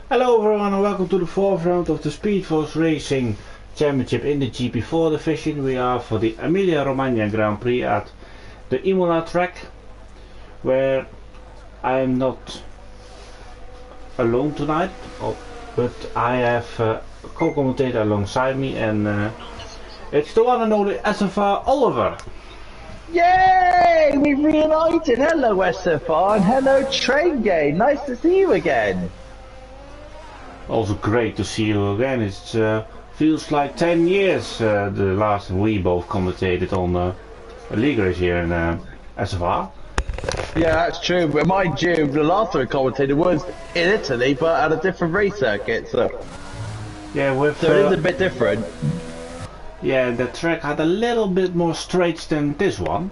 Hello everyone and welcome to the fourth round of the Speedforce Racing Championship in the GP4 division. We are for the Emilia Romagna Grand Prix at the Imola track, where I am not alone tonight, but I have a co-commentator alongside me, and it's the one and only SFR Oliver. Yay! We've reunited! Hello SFR and hello Train Game! Nice to see you again! Also great to see you again. It feels like 10 years the last we both commentated on a league race here in SFR. Yeah, that's true, but mind you, the last time we commentated was in Italy, but at a different race circuit, so... Yeah, so it is a bit different. Yeah, the track had a little bit more straights than this one.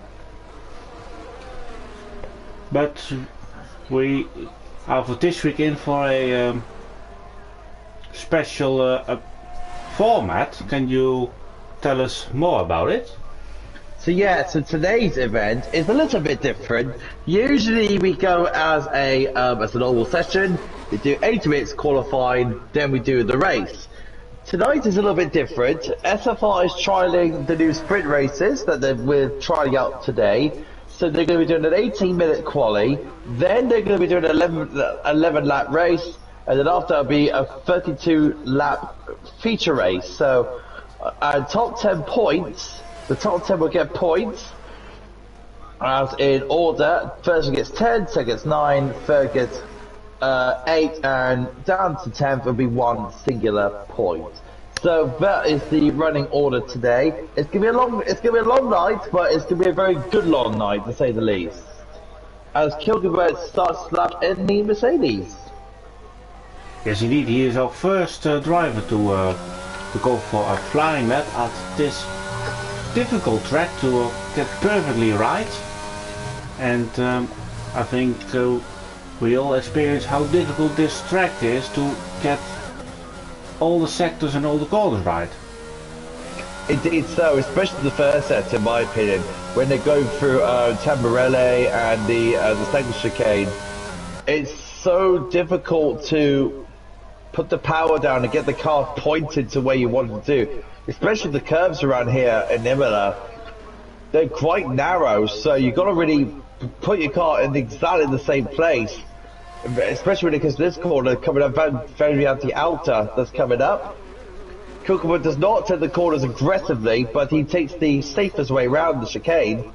But we are for this week in for a special format. Can you tell us more about it? So yeah, so today's event is a little bit different. Usually we go as a normal session, we do 80 minutes qualifying, then we do the race. Tonight is a little bit different. SFR is trialling the new sprint races that we're trying out today. So they're going to be doing an 18-minute quali, then they're going to be doing an 11 lap race, and then after that'll be a 32 lap feature race. So top 10 points, the top 10 will get points as in order. First one gets 10, second gets 9, third gets 8, and down to 10th will be one singular point. So that is the running order today. It's gonna be a long night, but it's gonna be a very good long night to say the least. As Kilgibert starts lap in the Mercedes. Yes, indeed, he is our first driver to go for a flying lap at this difficult track to get perfectly right. And I think we all experience how difficult this track is to get all the sectors and all the corners right. Indeed so, especially the first set in my opinion, when they go through Tamburelli and the second chicane. It's so difficult to put the power down and get the car pointed to where you want it to do. Especially the curves around here in Imola. They're quite narrow, so you've got to really put your car in exactly the same place. Especially because this corner coming up very out the outer that's coming up. Kilgibert does not take the corners aggressively, but he takes the safest way around the chicane.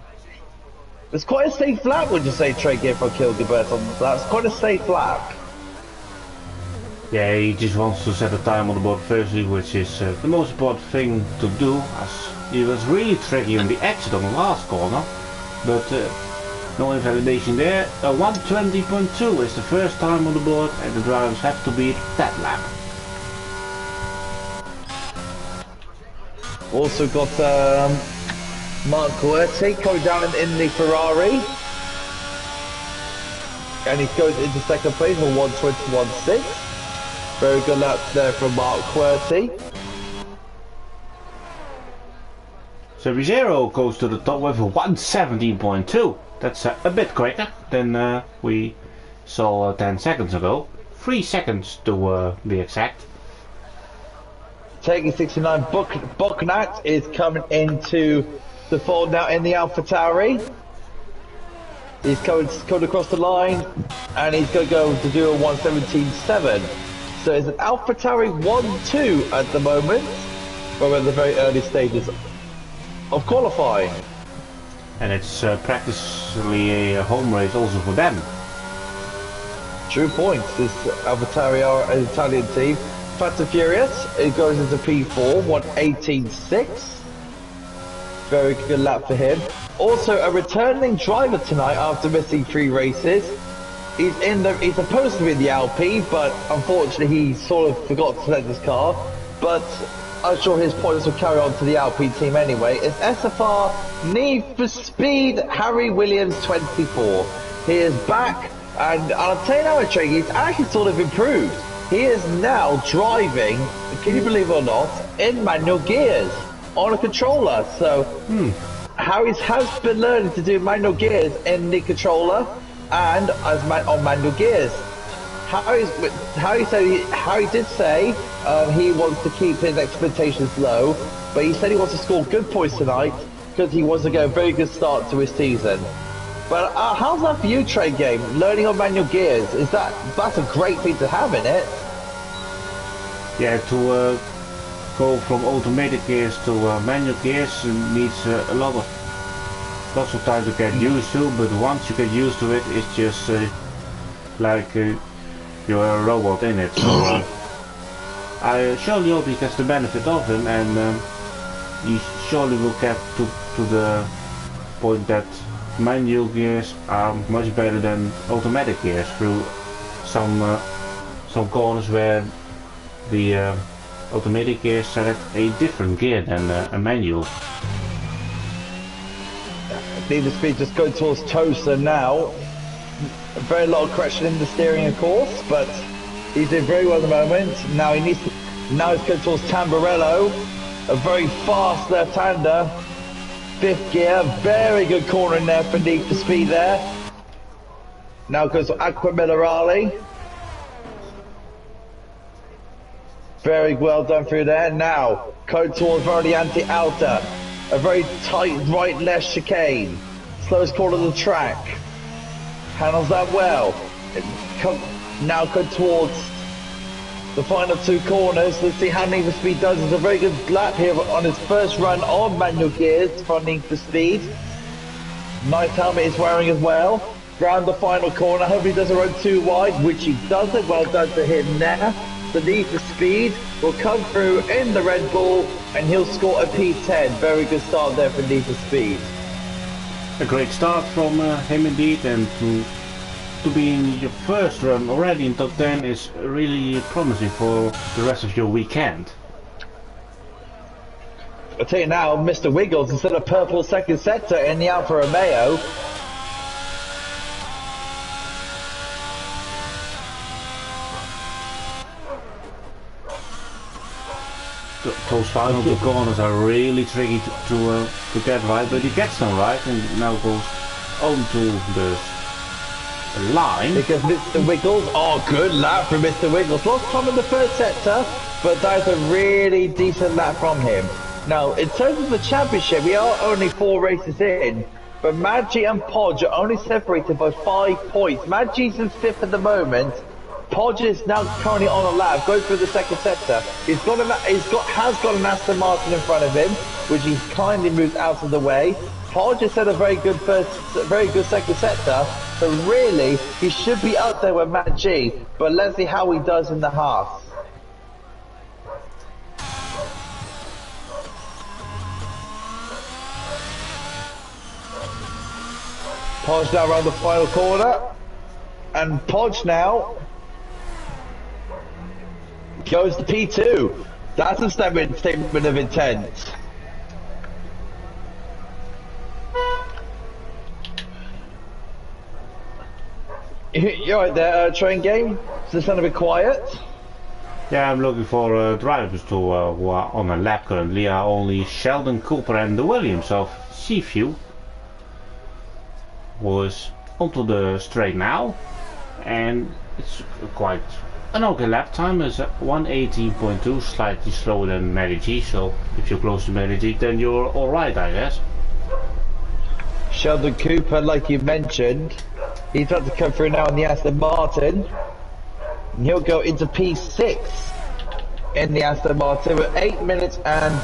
It's quite a safe lap, would you say, Trey, for Kilgibert on that? It's quite a safe lap. Yeah, he just wants to set a time on the board firstly, which is the most important thing to do, as he was really tricky on the exit on the last corner. But no invalidation there. 120.2 is the first time on the board, and the drivers have to beat that lap. Also got Mark Guerti coming down in the Ferrari. And he goes into second place for 121.6. Very good lap there from Mark Guerti. So Zero goes to the top with a 117.2. That's a bit quicker than we saw 10 seconds ago. 3 seconds to be exact. Taking 69, Boknat is coming into the fold now in the AlphaTauri. He's coming across the line, and he's going to go to do a 117.7. So it's an AlphaTauri 1-2 at the moment, but we're at the very early stages of qualifying. And it's practically a home race also for them. True points. This AlphaTauri are an Italian team. Fast and Furious, it goes into P4, 118.6. Very good lap for him. Also, a returning driver tonight after missing 3 races. He's supposed to be in the Alpine, but unfortunately he sort of forgot to select his car. But I'm sure his points will carry on to the Alpine team anyway. It's SFR Need for Speed Harry Williams 24. He is back, and I'll tell you now, he's actually sort of improved. He is now driving, can you believe it or not, in manual gears on a controller. So Harry has been learning to do manual gears in the controller and on manual gears. Harry did say he wants to keep his expectations low, but he said he wants to score good points tonight because he wants to get a very good start to his season. But how's that for you, Trade Game? Learning on manual gears, that's a great thing to have in it? Yeah, to go from automatic gears to manual gears needs lots of time to get used to, but once you get used to it, it's just like you're a robot in it. So I surely hope he gets the benefit of him, and he surely will get to the point that manual gears are much better than automatic gears through some corners where the automatic gears select a different gear than a manual. Need the speed just going towards Toaster now. A very lot of correction in the steering, of course, but he's doing very well at the moment. Now he's going towards Tamburello, a very fast left-hander. Fifth gear, very good corner in there for Need for Speed there. Now goes to Aqua Minerale. Very well done through there. Now, going towards Variante Alta. A very tight right-left chicane. Slowest corner of the track. Handles that well. Now go towards the final two corners. Let's see how Need for Speed does. It's a very good lap here on his first run on manual gears for Need for Speed. Nice helmet he's wearing as well. Round the final corner. Hopefully he doesn't run too wide, which he doesn't. Well done to him there. The Need for Speed will come through in the Red Bull and he'll score a P10. Very good start there for Need for Speed. A great start from him indeed, and to be in your first run already in top 10 is really promising for the rest of your weekend. I'll tell you now, Mr. Wiggles instead of purple second sector in the Alfa Romeo. Those final two corners are really tricky to get right, but he gets them right and now goes on to the line. Because Mr. Wiggles, oh good lap from Mr. Wiggles. Lost time in the first sector, but that is a really decent lap from him. Now, in terms of the championship, we are only 4 races in, but Maggi and Podge are only separated by 5 points. Maggi's in 5th at the moment. Podge is now currently on a lap, going through the second sector. Has got an Aston Martin in front of him, which he kindly moved out of the way. Podge has had a very good second sector, so really he should be up there with Matt G. But let's see how he does in the half. Podge now around the final corner, and Podge now goes to P2. That's a statement of intent. You're right there, Train Game. Is this sound a bit quiet? Yeah, I'm looking for drivers who are on a lap currently. Are only Sheldon Cooper and the Williams of Seaview was onto the straight now, and it's quite an okay lap time. Is 1:18.2, slightly slower than Mary G. So if you're close to Mary G, then you're all right, I guess. Sheldon Cooper, like you mentioned, he's about to come through now in the Aston Martin. And he'll go into P6 in the Aston Martin with 8 minutes and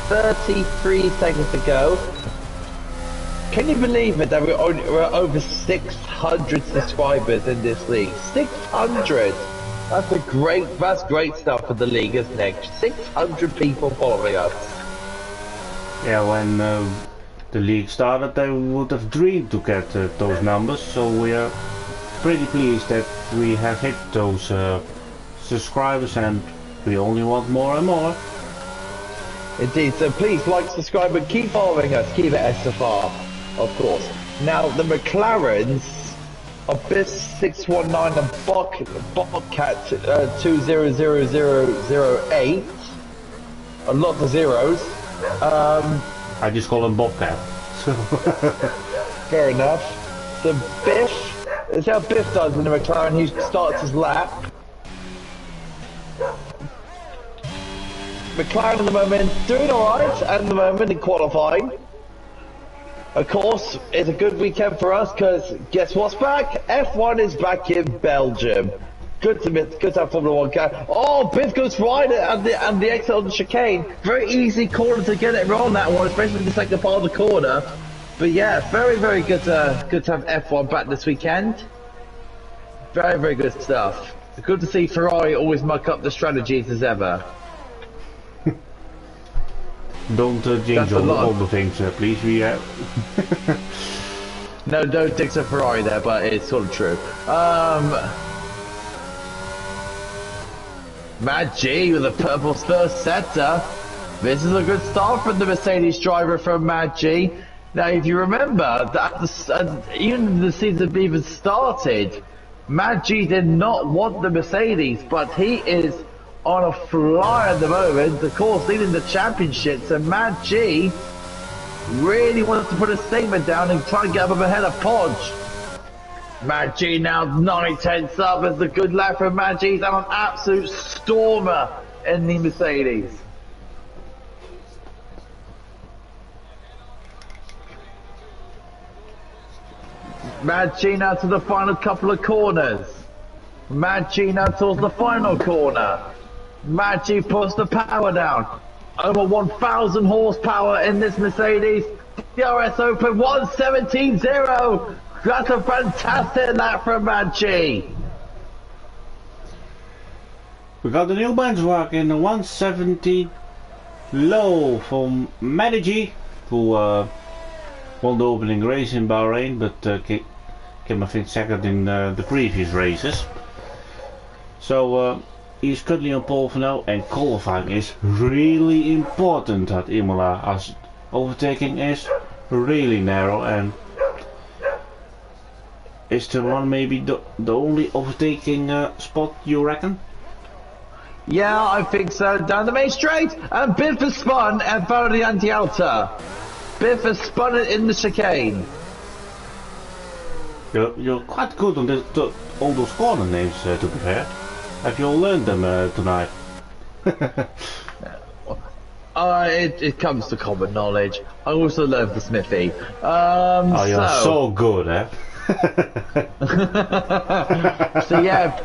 33 seconds to go. Can you believe it that we're over 600 subscribers in this league? 600! That's great stuff for the league, isn't it? 600 people following us. Yeah, when the league started, they would have dreamed to get those numbers, so we are pretty pleased that we have hit those subscribers, and we only want more and more. Indeed, so please like, subscribe and keep following us. Keep it SFR, of course. Now the McLarens of BIS 619 and Bobcat 200008, a lot of zeros. I just call him Bobcat. Fair enough. The Biff Let's see how Biff does in the McLaren, who starts his lap. McLaren at the moment doing alright at the moment in qualifying. Of course, it's a good weekend for us because guess what's back? F1 is back in Belgium. Good to have Formula 1 car. Oh, Biff goes right at the exit on the chicane. Very easy corner to get it wrong that one, especially the second part of the corner. But yeah, very good to have F1 back this weekend. Very good stuff. Good to see Ferrari always muck up the strategies as ever. Don't jinx all the things, please. No, don't dig to Ferrari there, but it's sort of true. Matt G with the purple first sector. This is a good start from the Mercedes driver from Matt G. Now, if you remember, that even the season even started, Matt G did not want the Mercedes, but he is on a fly at the moment, of course leading the championships, and Matt G really wants to put a statement down and try and get up ahead of Podge. Matt G now 9/10 up as the good lap from Matt G. He's an absolute stormer in the Mercedes. Matt G now to the final couple of corners. Matt G now towards the final corner. Matt G puts the power down. Over 1,000 horsepower in this Mercedes. DRS Open 117.0. That's a fantastic lap from Matt G. We got the new benchmark in the 170 low from Matty G, who won the opening race in Bahrain, but came I think second in the previous races. So he's currently on pole for now, and qualifying is really important at Imola, as overtaking is really narrow, and is the one maybe the only overtaking spot, you reckon? Yeah, I think so. Down the main straight, and Biff has spun and followed the anti-alta. Biff has spun it in the chicane. You're quite good on all those corner names, to be fair. Have you all learned them tonight? It comes to common knowledge. I also learned for Smithy. Oh, you're so good, eh? So yeah.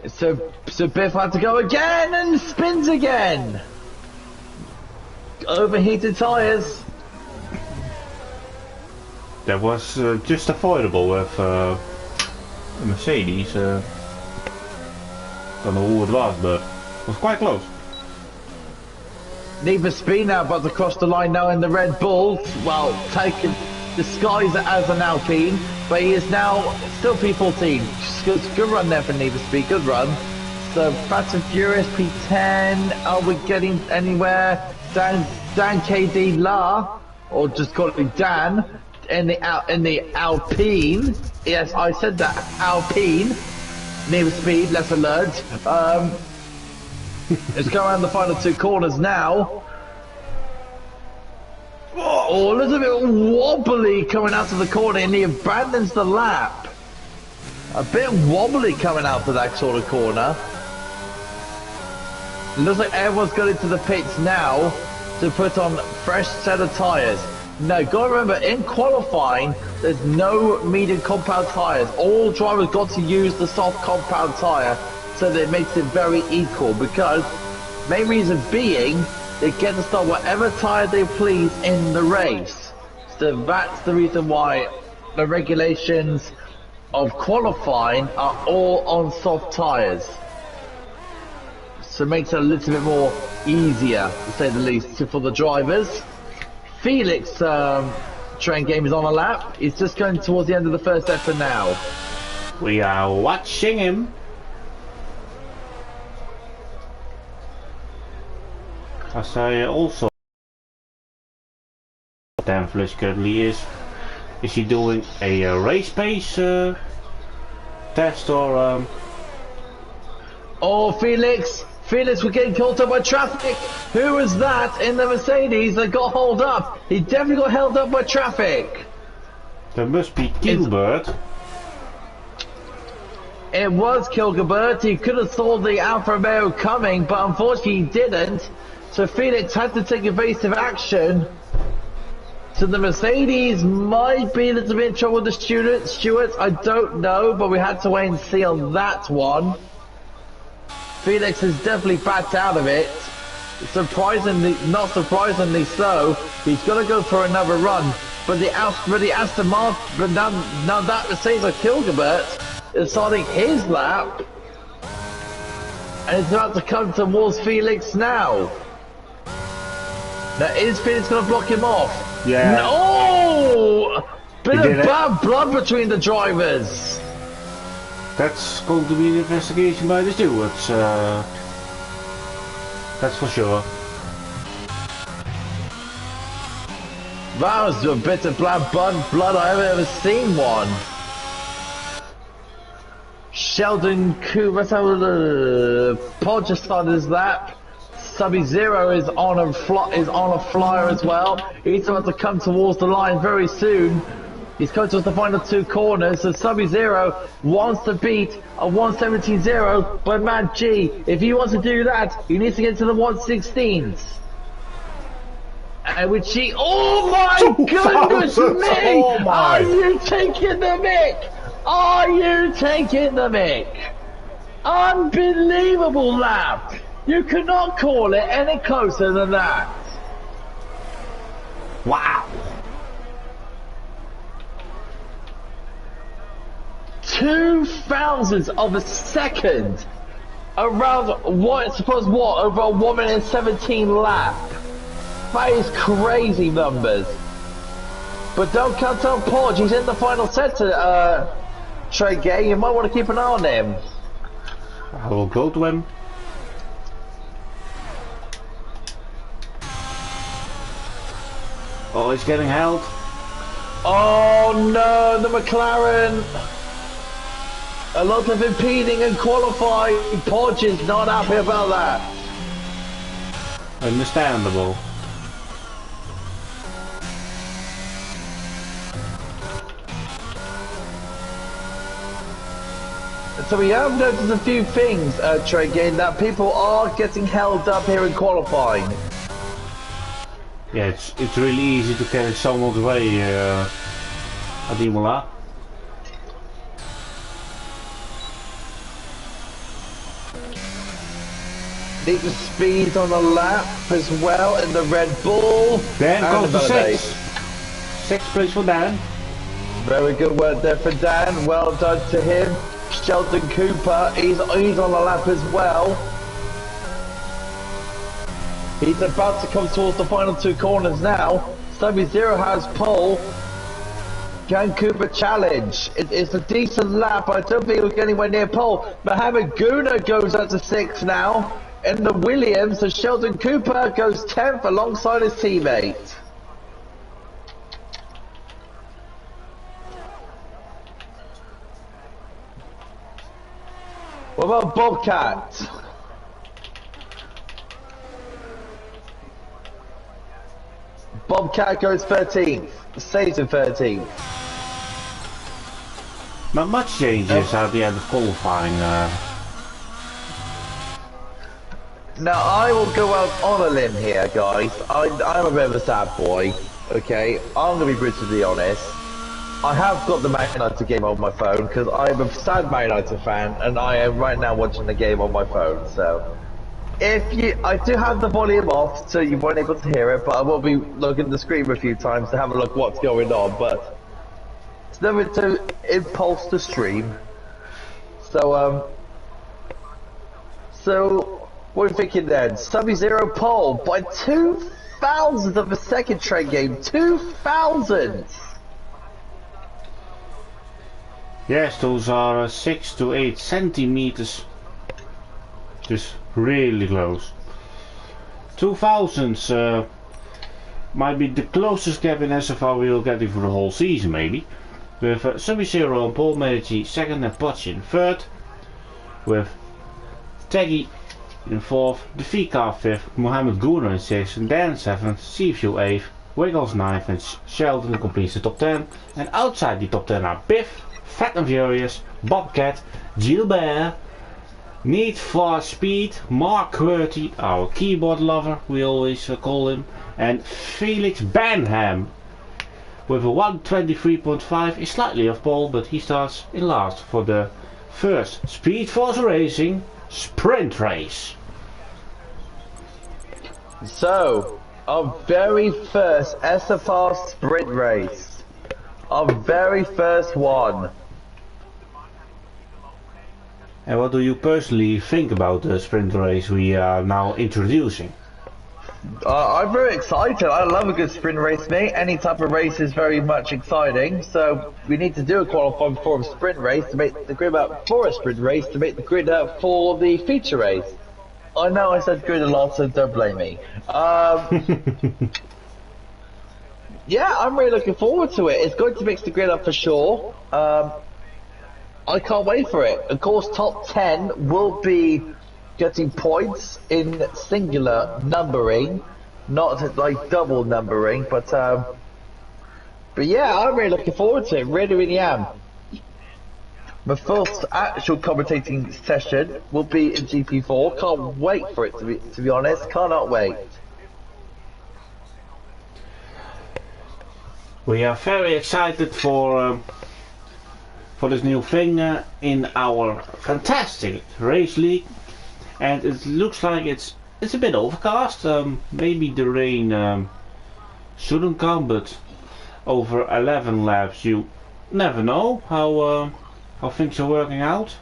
So Biff had to go again and spins again. Overheated tyres. That was just avoidable with the Mercedes. Don't know who it was, but it was quite close. Need for speed now, but to cross the line now in the Red Bull. Well, taken disguised as an Alpine, but he is now still P14. Good run there for Need for Speed, good run. So Fast and Furious P10. Are we getting anywhere? Dan KD La, or just call it Dan, in the Alpine. Yes, I said that, Alpine. Need for Speed, less alert. Let's go around the final two corners now. Oh, a little bit wobbly coming out of the corner, and he abandons the lap. A bit wobbly coming out of that sort of corner. It looks like everyone's got into the pits now to put on fresh set of tyres. No, gotta remember, in qualifying, there's no medium compound tyres. All drivers got to use the soft compound tyre, so that it makes it very equal, because main reason being, they get to start whatever tyre they please in the race. So that's the reason why the regulations of qualifying are all on soft tyres. So it makes it a little bit more easier, to say the least, for the drivers. Felix train game is on a lap. He's just going towards the end of the first effort now. We are watching him. As I also Dan Flush currently is he doing a race pace test or Oh, Felix, we're getting caught up by traffic. Who was that in the Mercedes that got held up? He definitely got held up by traffic. That must be Gilbert. It was Gilbert. He could have saw the Alfa Romeo coming, but unfortunately he didn't. So Felix had to take evasive action. So the Mercedes might be a little bit in trouble with the Stewards. I don't know, but we had to wait and see on that one. Felix is definitely backed out of it. Surprisingly, not surprisingly so. He's going to go for another run. But the Aston Martin, but now that Mercedes of Gilbert is starting his lap. And it's about to come towards Felix now. Now is Felix going to block him off? Yeah. No! Bit of bad blood between the drivers. That's going to be an investigation by the stewards. That's for sure. That was a bit of blood I haven't ever seen one. Sheldon Cooper, let's have a Pod just started his lap. Sub-Zero is on a flyer as well. He's about to come towards the line very soon. He's coming towards the final two corners. So Sub-Zero wants to beat a 117.0, but man, G, if he wants to do that, he needs to get to the 116s. And which he, oh my goodness me! Oh my. Are you taking the mic? Are you taking the mic? Unbelievable lap! You cannot call it any closer than that. Wow. 0.02 of a second around over a 1 minute 17 lap. That is crazy numbers. But don't count on Porge, he's in the final set to Trey Gay. You might want to keep an eye on him. I will go to him. Oh, he's getting held. Oh no, the McLaren. A lot of impeding and qualifying. Podge is not happy about that. Understandable. So we have noticed a few things, Trey Gain, that people are getting held up here in qualifying. Yeah, it's really easy to carry someone's way at Imola. Need the speed on the lap as well in the Red Bull. Dan goes to Validate. 6th place for Dan. Very good work there for Dan. Well done to him. Sheldon Cooper, he's on the lap as well. He's about to come towards the final two corners now. Sub-Zero has pole. Can Cooper challenge? It's a decent lap. I don't think he'll get anywhere near pole. Mohammed Guna goes up to 6th now. In the Williams, so Sheldon Cooper goes 10th alongside his teammate. What about Bobcat? Bobcat goes 13th, stays in 13th. Not much changes at the end of qualifying. Now I will go out on a limb here, guys. I'm a bit of a sad boy, okay? I'm gonna be brutally honest. I have got the Man United game on my phone because I'm a sad Man United fan, and I am right now watching the game on my phone. So, I do have the volume off, so you won't able to hear it, but I will be looking at the screen a few times to have a look what's going on. But it's never to impulse the stream. So what are you thinking then? Sub-Zero pole by 0.02 of a second, trade game. 0.02. Yes, those are 6 to 8 centimeters. Just really close. 2000s might be the closest gap in SFR we will get for the whole season, maybe. With Sub-Zero and Paul Medici second and Potch in third. With Teggy in fourth, the V-Car fifth, Mohammed Guna in sixth, and Dan seventh, Seafuel eighth, Wiggles 9th, and Sheldon completes the top 10. And outside the top 10 are Biff, Fat and Furious, Bobcat, Gilbert, Need for Speed, Mark QWERTY, our keyboard lover, we always call him, and Felix Banham. With a 123.5, is slightly off pole, but he starts in last for the first Speed Force Racing sprint race. So, our very first SFR sprint race. Our very first one. And what do you personally think about the sprint race we are now introducing? I'm very excited. I love a good sprint race, mate. Any type of race is very much exciting. So we need to do a qualifying for a sprint race to make the grid out for a sprint race to make the grid out for the feature race. I know I said grid a lot, so don't blame me. Yeah, I'm really looking forward to it. It's going to mix the grid up for sure. I can't wait for it. Of course, top 10 will be getting points in singular numbering, not like double numbering, but yeah, I'm really looking forward to it. Really am. My first actual commentating session will be in GP4. Can't wait for it to be honest. Cannot wait. We are very excited for this new thing in our fantastic race league. And it looks like it's a bit overcast. Maybe the rain shouldn't come, but over 11 laps you never know how things are working out.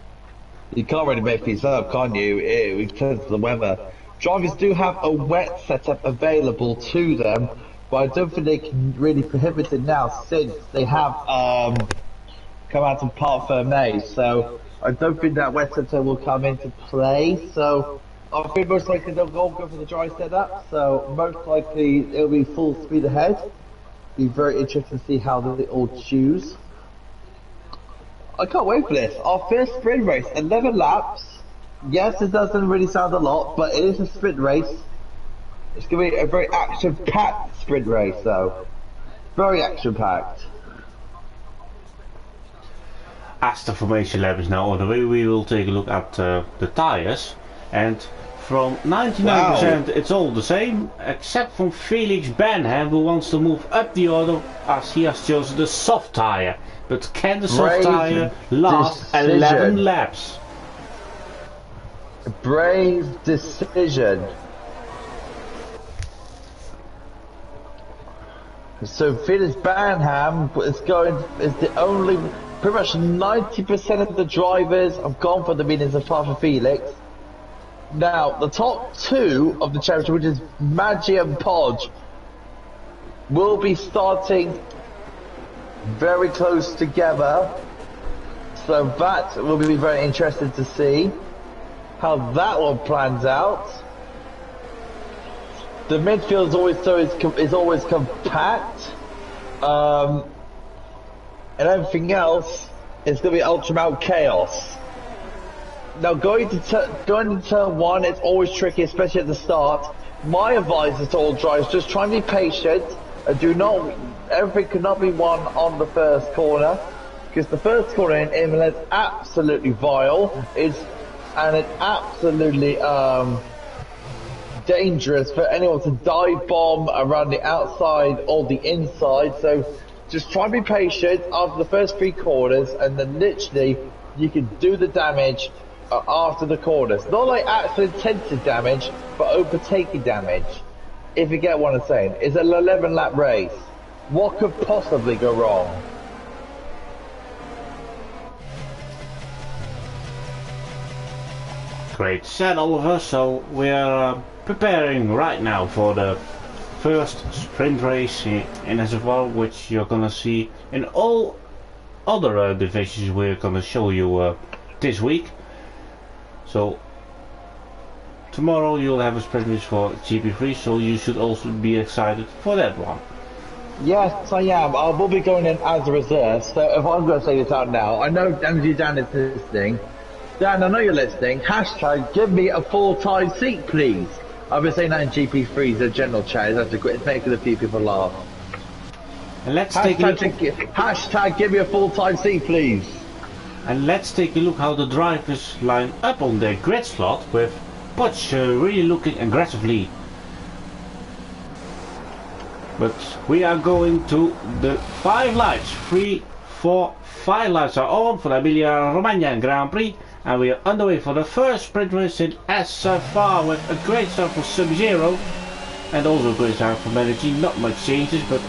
You can't really make things up, can you? It depends on the weather. Drivers do have a wet setup available to them, but I don't think they can really prohibit it now since they have come out of Part Ferme. So I don't think that wet setup will come into play. So I think most likely they'll go for the dry setup. So most likely it'll be full speed ahead. Be very interesting to see how they all choose. I can't wait for this. Our first sprint race, 11 laps. Yes, it doesn't really sound a lot, but it is a sprint race. It's going to be a very action-packed sprint race, though. Very action-packed. As the formation lap is now on the way, we will take a look at the tires. And from 99% it's all the same, except from Felix Banham, who wants to move up the order as he has chosen the soft tire. But can the soft tire last 11 laps? Brave decision. So Felix Banham is the only, pretty much 90% of the drivers have gone for the meetings apart from Felix. Now, the top two of the championship, which is Maggi and Podge, will be starting very close together. So that will be very interesting to see how that one plans out. The midfield is always compact, and everything else is going to be ultra chaos. Now going into turn one, it's always tricky, especially at the start. My advice to all drivers: just try and be patient, and everything cannot be won on the first corner, because the first corner in Emilia is absolutely vile. It's absolutely dangerous for anyone to dive bomb around the outside or the inside. So just try and be patient after the first 3 corners, and then literally you can do the damage after the corners. Not like actual intensive damage, but overtaking damage. If you get what I'm saying. It's an 11 lap race. What could possibly go wrong? Great said, Oliver. So we're preparing right now for the first sprint race in SFR, which you're gonna see in all other divisions we're gonna show you this week. So tomorrow you'll have a sprint race for GP3, so you should also be excited for that one. Yes, I am. I will be going in as a reserve, so if I'm going to say this out now, I know Dan is listening. Dan, I know you're listening. Hashtag give me a full-time seat, please. I've been saying that in GP3's general chat. It's making a few people laugh. And let's take a look. Hashtag give me a full-time seat, please. And let's take a look how the drivers line up on their grid slot, with Potch really looking aggressively. But we are going to the 5 lights. 3, 4, 5 lights are on for the Emilia Romagna Grand Prix. And we are underway for the first sprint race in S11 with a great start for Sub-Zero. And also a great start for Medici. Not much changes, but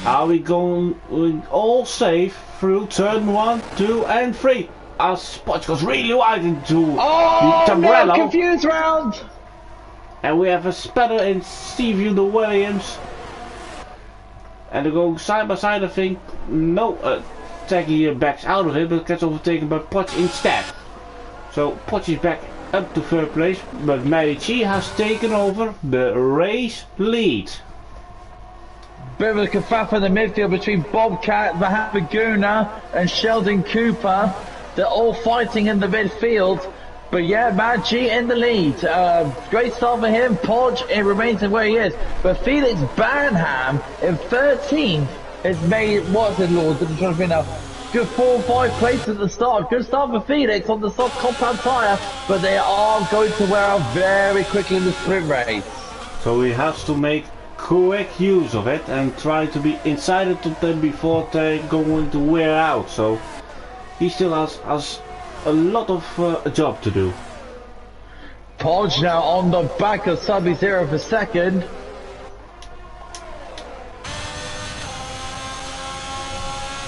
are we going all safe through turn 1, 2 and 3? As Potch goes really wide into the Tamburello. No, confused round! And we have a spatter in Stevie the Williams. And they're going side by side, I think. No, Taggy backs out of it, but gets overtaken by Potch instead. So Potch is back up to third place, but Medici has taken over the race lead. Bit of a kerfuffle in the midfield between Bobcat, Mahamaguna and Sheldon Cooper. They're all fighting in the midfield. But yeah, Maggi in the lead. Great start for him. Podge, it remains in where he is. But Felix Banham in 13th has made, what's it, Lord? I'm trying to think now. Good 4 or 5 places at the start. Good start for Felix on the soft compound tyre. But they are going to wear out very quickly in the sprint race. So he has to make quick use of it and try to be inside of them before they're going to wear out. So he still has a lot of job to do. Podge now on the back of Sub-Zero for second.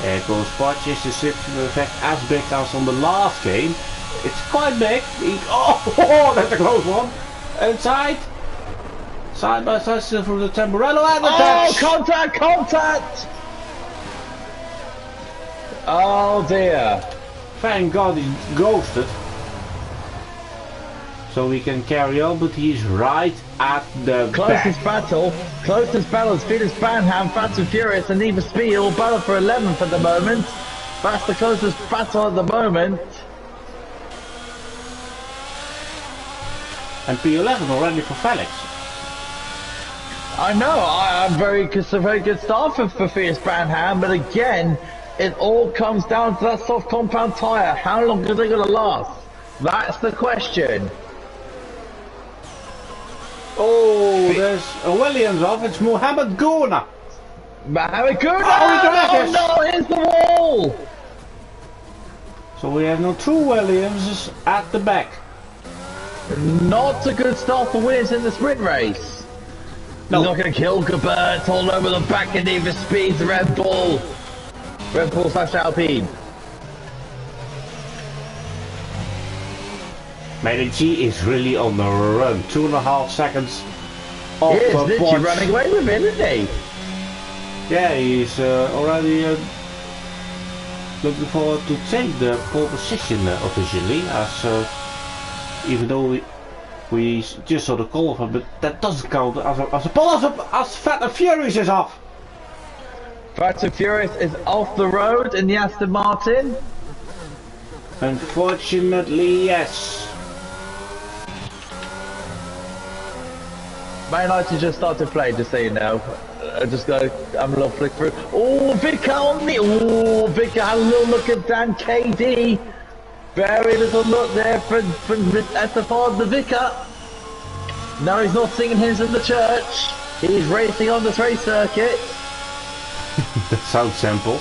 There goes Podge. Is the shift effect as big as on the last game? It's quite big. Oh, that's a close one. Inside. Side by side still through the Tamburello and the touch. Contact! Oh dear. Thank God he ghosted. So we can carry on, but he's right at the Closest back. battle is Felix Banham, Fast and Furious and Eva Spiel, battle for 11th at the moment. That's the closest battle at the moment. And P11 already for Felix. I know, I'm it's a very good start for Felix Banham, but again, it all comes down to that soft compound tyre. How long are they going to last? That's the question. Oh, there's a Williams off. It's Mohammed Guna. Mahamaguna! Oh, no, here's the wall! So we have no 2 Williams at the back. Not a good start for Williams in the sprint race. No. He's not going to kill Gabert all over the back and even speeds Red Bull. Red Bull / Alpine. Medici is really on the run. 2.5 seconds off He is literally Potch. running away with it, isn't he? Yeah, he's already looking forward to take the pole position officially, as even though we just saw the qualify, but that doesn't count as a pole, as Fat and Furious is off. Fast and Furious is off the road in the Aston Martin. Unfortunately, yes. Man United just started to play, just so you know. I'm a little flick through. Oh, Vicar on the. Oh, Vicar had a little look at Dan KD. Very little look there from SFR the Vicar. No, he's not singing hymns in the church. He's racing on the race circuit. That sounds simple.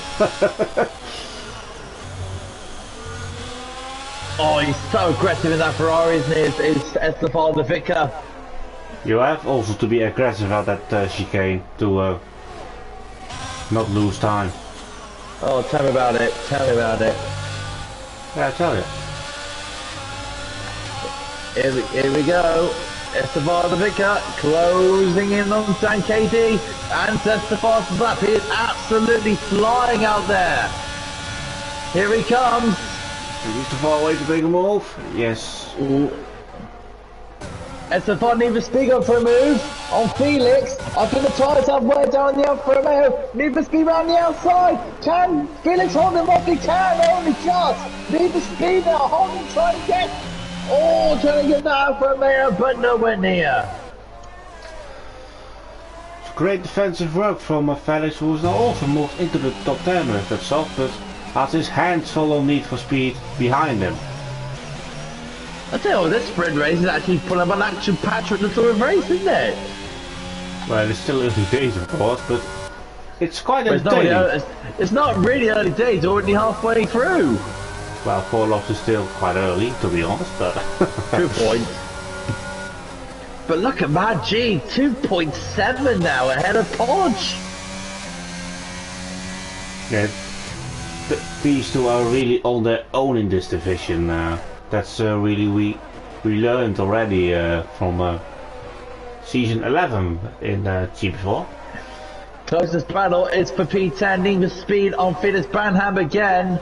Oh, he's so aggressive in that Ferrari, isn't he? It's SFR the Vicar. You have also to be aggressive at that chicane to not lose time. Oh, tell me about it. Tell me about it. Yeah, I tell you. Here we go. Esteban the Vicar closing in on Dan KD and Esteban Slap. He is absolutely flying out there. Here he comes. He's too far away to make a move. Yes. Esteban needs to speed up for a move on Felix. I think the tyres have way down the Alfa Romeo. Need to speed around the outside. Can Felix hold him off? He can, only just. Need to speed now. Hold him, try to get. Oh, trying to get the Alfa Romeo, but nowhere near. great defensive work from Felix, who is now also moved into the top 10 with that soft, but has his hands full of Need for Speed behind him. I tell you what, this sprint race is actually full of an action patch at the Tour of Race, isn't it? Well, it's still early days, of course, but it's quite entertaining. It's not really early days, already halfway through. Well, 4 laps is still quite early, to be honest, but... 2 points. But look at Mad G, 2.7 now, ahead of Podge. Yeah, these two are really on their own in this division. That's really we learned already from season 11 in GP4. Closest battle is for P10, Need for Speed on Felix Banham again.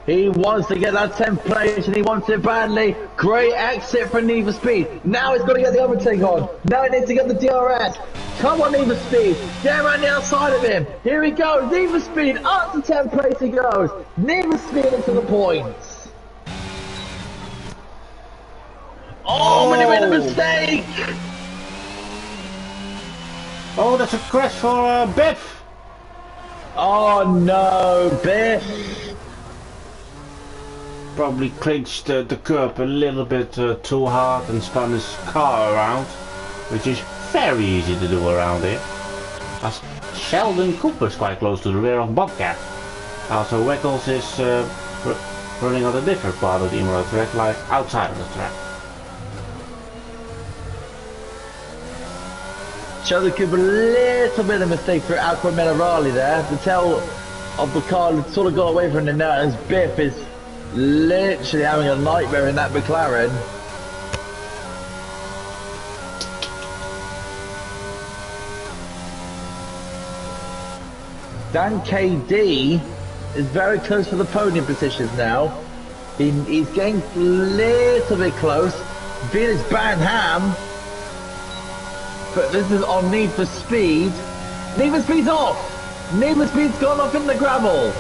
He wants to get that 10th place and he wants it badly. Great exit for Need for Speed. Now he's got to get the overtake on. Now he needs to get the DRS. Come on, Need for Speed. Get around the outside of him. Here he goes. Need for Speed up to 10th place he goes. Need for Speed into the points. Oh, but he made a mistake. Oh, that's a crash for Biff. Oh no, Biff. Probably clinched the curb a little bit too hard and spun his car around, which is very easy to do around here. As Sheldon Cooper's quite close to the rear of Bobcat. Also, Weckles is running on a different part of the Emilia track, like outside of the track. Sheldon Cooper, a little bit of mistake for Aqua Minerali there. The tail of the car sort of got away from the net as Biff is literally having a nightmare in that McLaren. Dan KD is very close for the podium positions now. He's getting a little bit close. Felix Banham, but this is on Need for Speed. Need for Speed's off. Need for Speed's gone off in the gravel.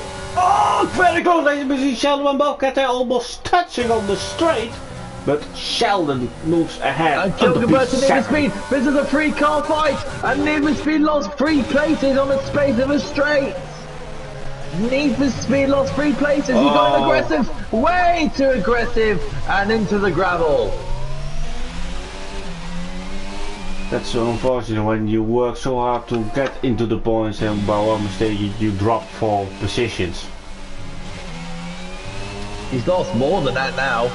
Oh, very close, ladies and Sheldon and Bobcat, they're almost touching on the straight, but Sheldon moves ahead. And Gilbert to Need for Speed. This is a 3-car fight, and Need for Speed lost 3 places on the space of a straight. Need for Speed lost 3 places. He's going aggressive, way too aggressive, and into the gravel. That's so unfortunate when you work so hard to get into the points and by one mistake you drop 4 positions. He's lost more than that now.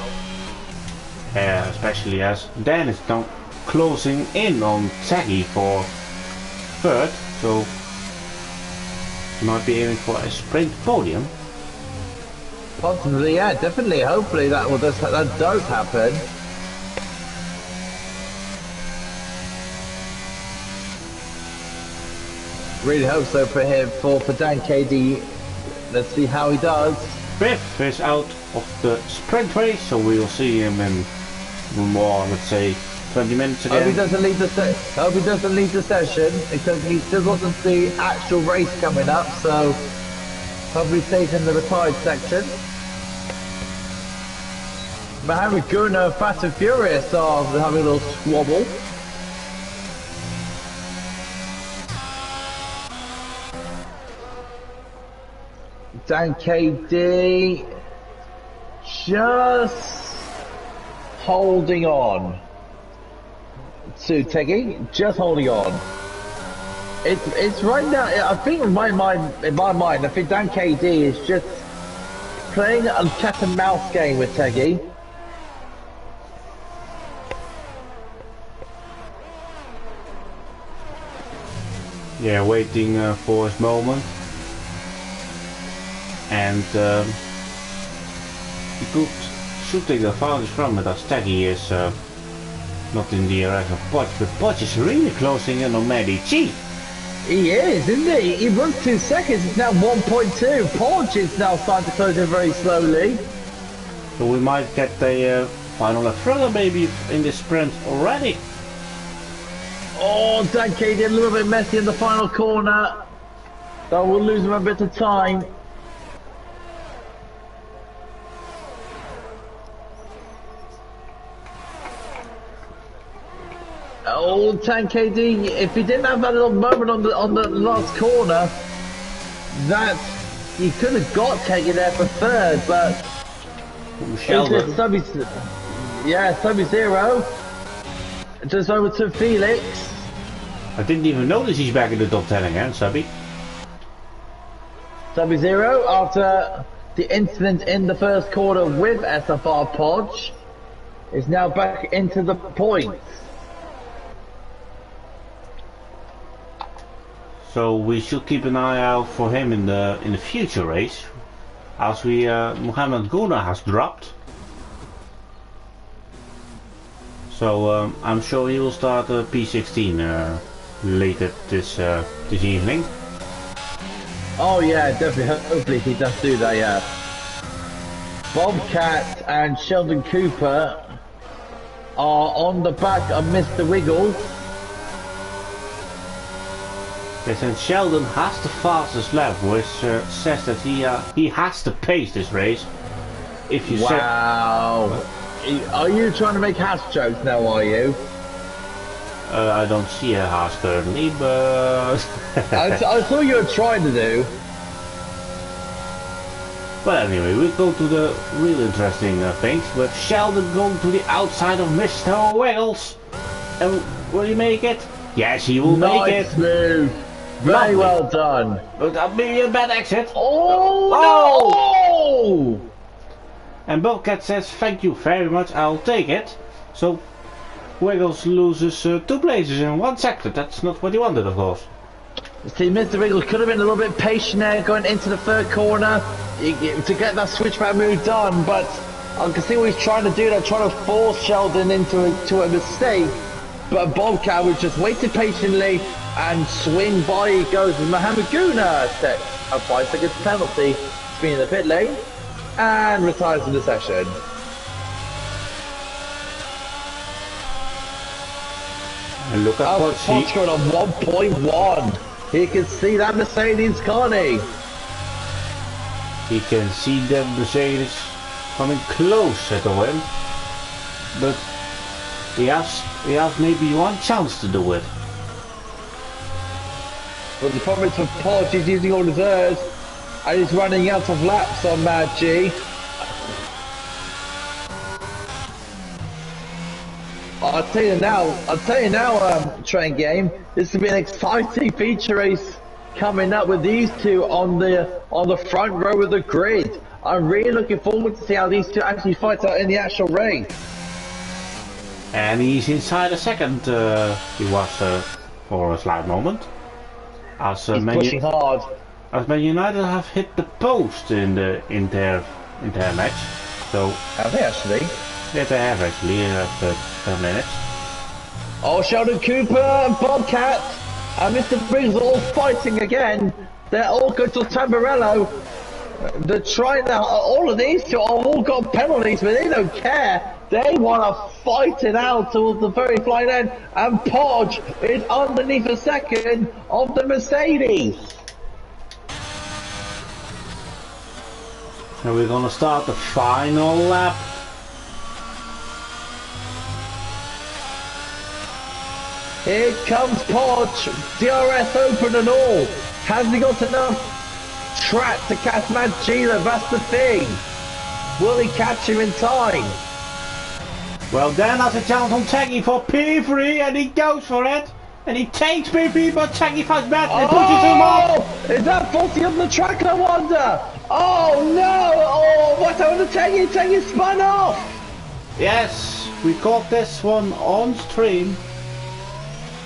Yeah, especially as Dan is now closing in on Zaggy for 3rd, so he might be aiming for a sprint podium. Possibly, yeah, definitely. Hopefully that does happen. Really hope so for him, for Dan KD. Let's see how he does. Biff is out of the sprint race, so we'll see him in more, let's say, 20 minutes again. Hope he doesn't leave the session, because he still got the actual race coming up, so probably stays in the retired section. Mohamed Guna, Fast and Furious are having a little squabble. Dan KD just holding on to Teggy, just holding on. It's right now. I think in my mind, I think Dan KD is just playing a cat and mouse game with Teggy. Yeah, waiting for his moment. And he should take the advantage from it as Teggy is not in the direction of Podge, but Podge is really closing in on Maddie G. He is, isn't he? He runs 2 seconds, it's now 1.2. Podge is now starting to close in very slowly. So we might get a final lap further maybe in this sprint already. Oh, Dan KD a little bit messy in the final corner. So we'll lose him a bit of time. Oh, 10 KD, if he didn't have that little moment on the last corner, that he could have got taken there for third, but Sheldon. Sub-Zero. Just over to Felix. I didn't even notice he's back in the top 10 again, Subby. Sub-Zero, after the incident in the first quarter with SFR Podge, is now back into the points. So we should keep an eye out for him in the future race, as we Mohammed Guna has dropped. So I'm sure he will start P16 later this evening. Oh yeah, definitely. Hopefully he does do that. Yeah. Bobcat and Sheldon Cooper are on the back of Mr. Wiggles. Yes, and Sheldon has the fastest lap, which says that he has to pace this race. If you wow. Are you trying to make Haas jokes now, are you? I don't see a Haas currently, but... I thought you were trying to do. But anyway, we go to the real interesting things, with Sheldon going to the outside of Mr. Wiggles. And will he make it? Yes, he will make it. Nice move. Very well done. But that may be a bad exit. Oh, no! And Bobcat says, thank you very much, I'll take it. So Wiggles loses 2 places in 1 sector. That's not what he wanted, of course. See, Mr. Wiggles could have been a little bit patient there going into the third corner to get that switchback move done, but I can see what he's trying to do there, trying to force Sheldon into a mistake. But Bobcat was just waiting patiently and swing by he goes with Mohammed Guna, set a 5-second penalty, being in the pit lane, and retires from the session. And look at Podge going on 1.1. He can see that Mercedes, can't he? He can see that Mercedes coming closer to him, but he has maybe 1 chance to do it. But the problem is for Podge, he's using all his airs, and he's running out of laps on Mad G. I'll tell you now, Train Game, this will be an exciting feature race coming up with these two on the front row of the grid. I'm really looking forward to see how these two actually fight out in the actual race. And he's inside a second, he was for a slight moment. As he's pushing hard. As Man United have hit the post in their match. So have they actually? Yeah, they have actually after 10 minutes. Oh, Sheldon Cooper and Bobcat and Mr. Briggs are all fighting again. They're all going to Tamburello. They're trying to, all of these two have all got penalties, but they don't care. They want to fight it out towards the very flying end. And Podge is underneath a second of the Mercedes. And we're gonna start the final lap. Here comes Podge, DRS open and all. Has he got enough track to catch Mad G? That's the thing. Will he catch him in time? Well, then that's a chance on Taggy for P3, and he goes for it. And he takes P3, but Taggy fights back and pushes him off. Is that 40 on the track, I wonder? Oh no! Oh, what happened to Taggy? Taggy spun off! Yes, we caught this one on stream.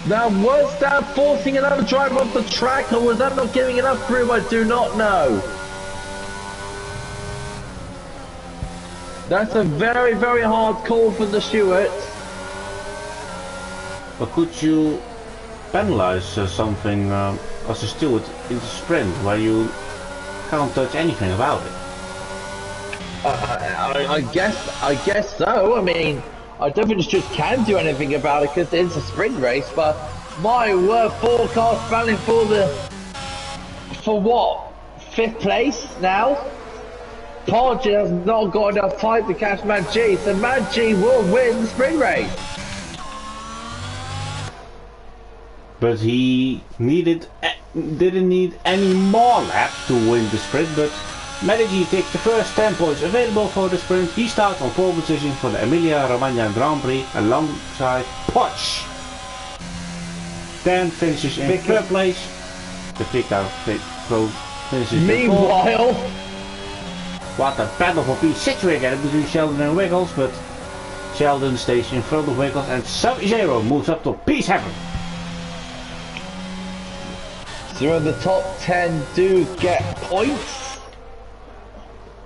Now, was that forcing another driver off the track, or was that not giving enough room? I do not know. That's a very, very hard call from the Stewards. But could you penalize something as a steward in the sprint where you can't touch anything about it? I guess so. I mean, I don't think the stewards can do anything about it because it's a sprint race. But my word, forecast planning for what? 5th place now. Podge has not got enough time to catch Mad G, so Mad G will win the sprint race. but he didn't need any more laps to win the sprint, but Medici takes the first 10 points available for the sprint. He starts on pole position for the Emilia Romagna Grand Prix alongside Poch. Then finishes in third place. The Flickr finishes meanwhile, what a battle for P6 we get between Sheldon and Wiggles, but Sheldon stays in front of Wiggles and Sub-Zero moves up to P7. so the top 10 do get points.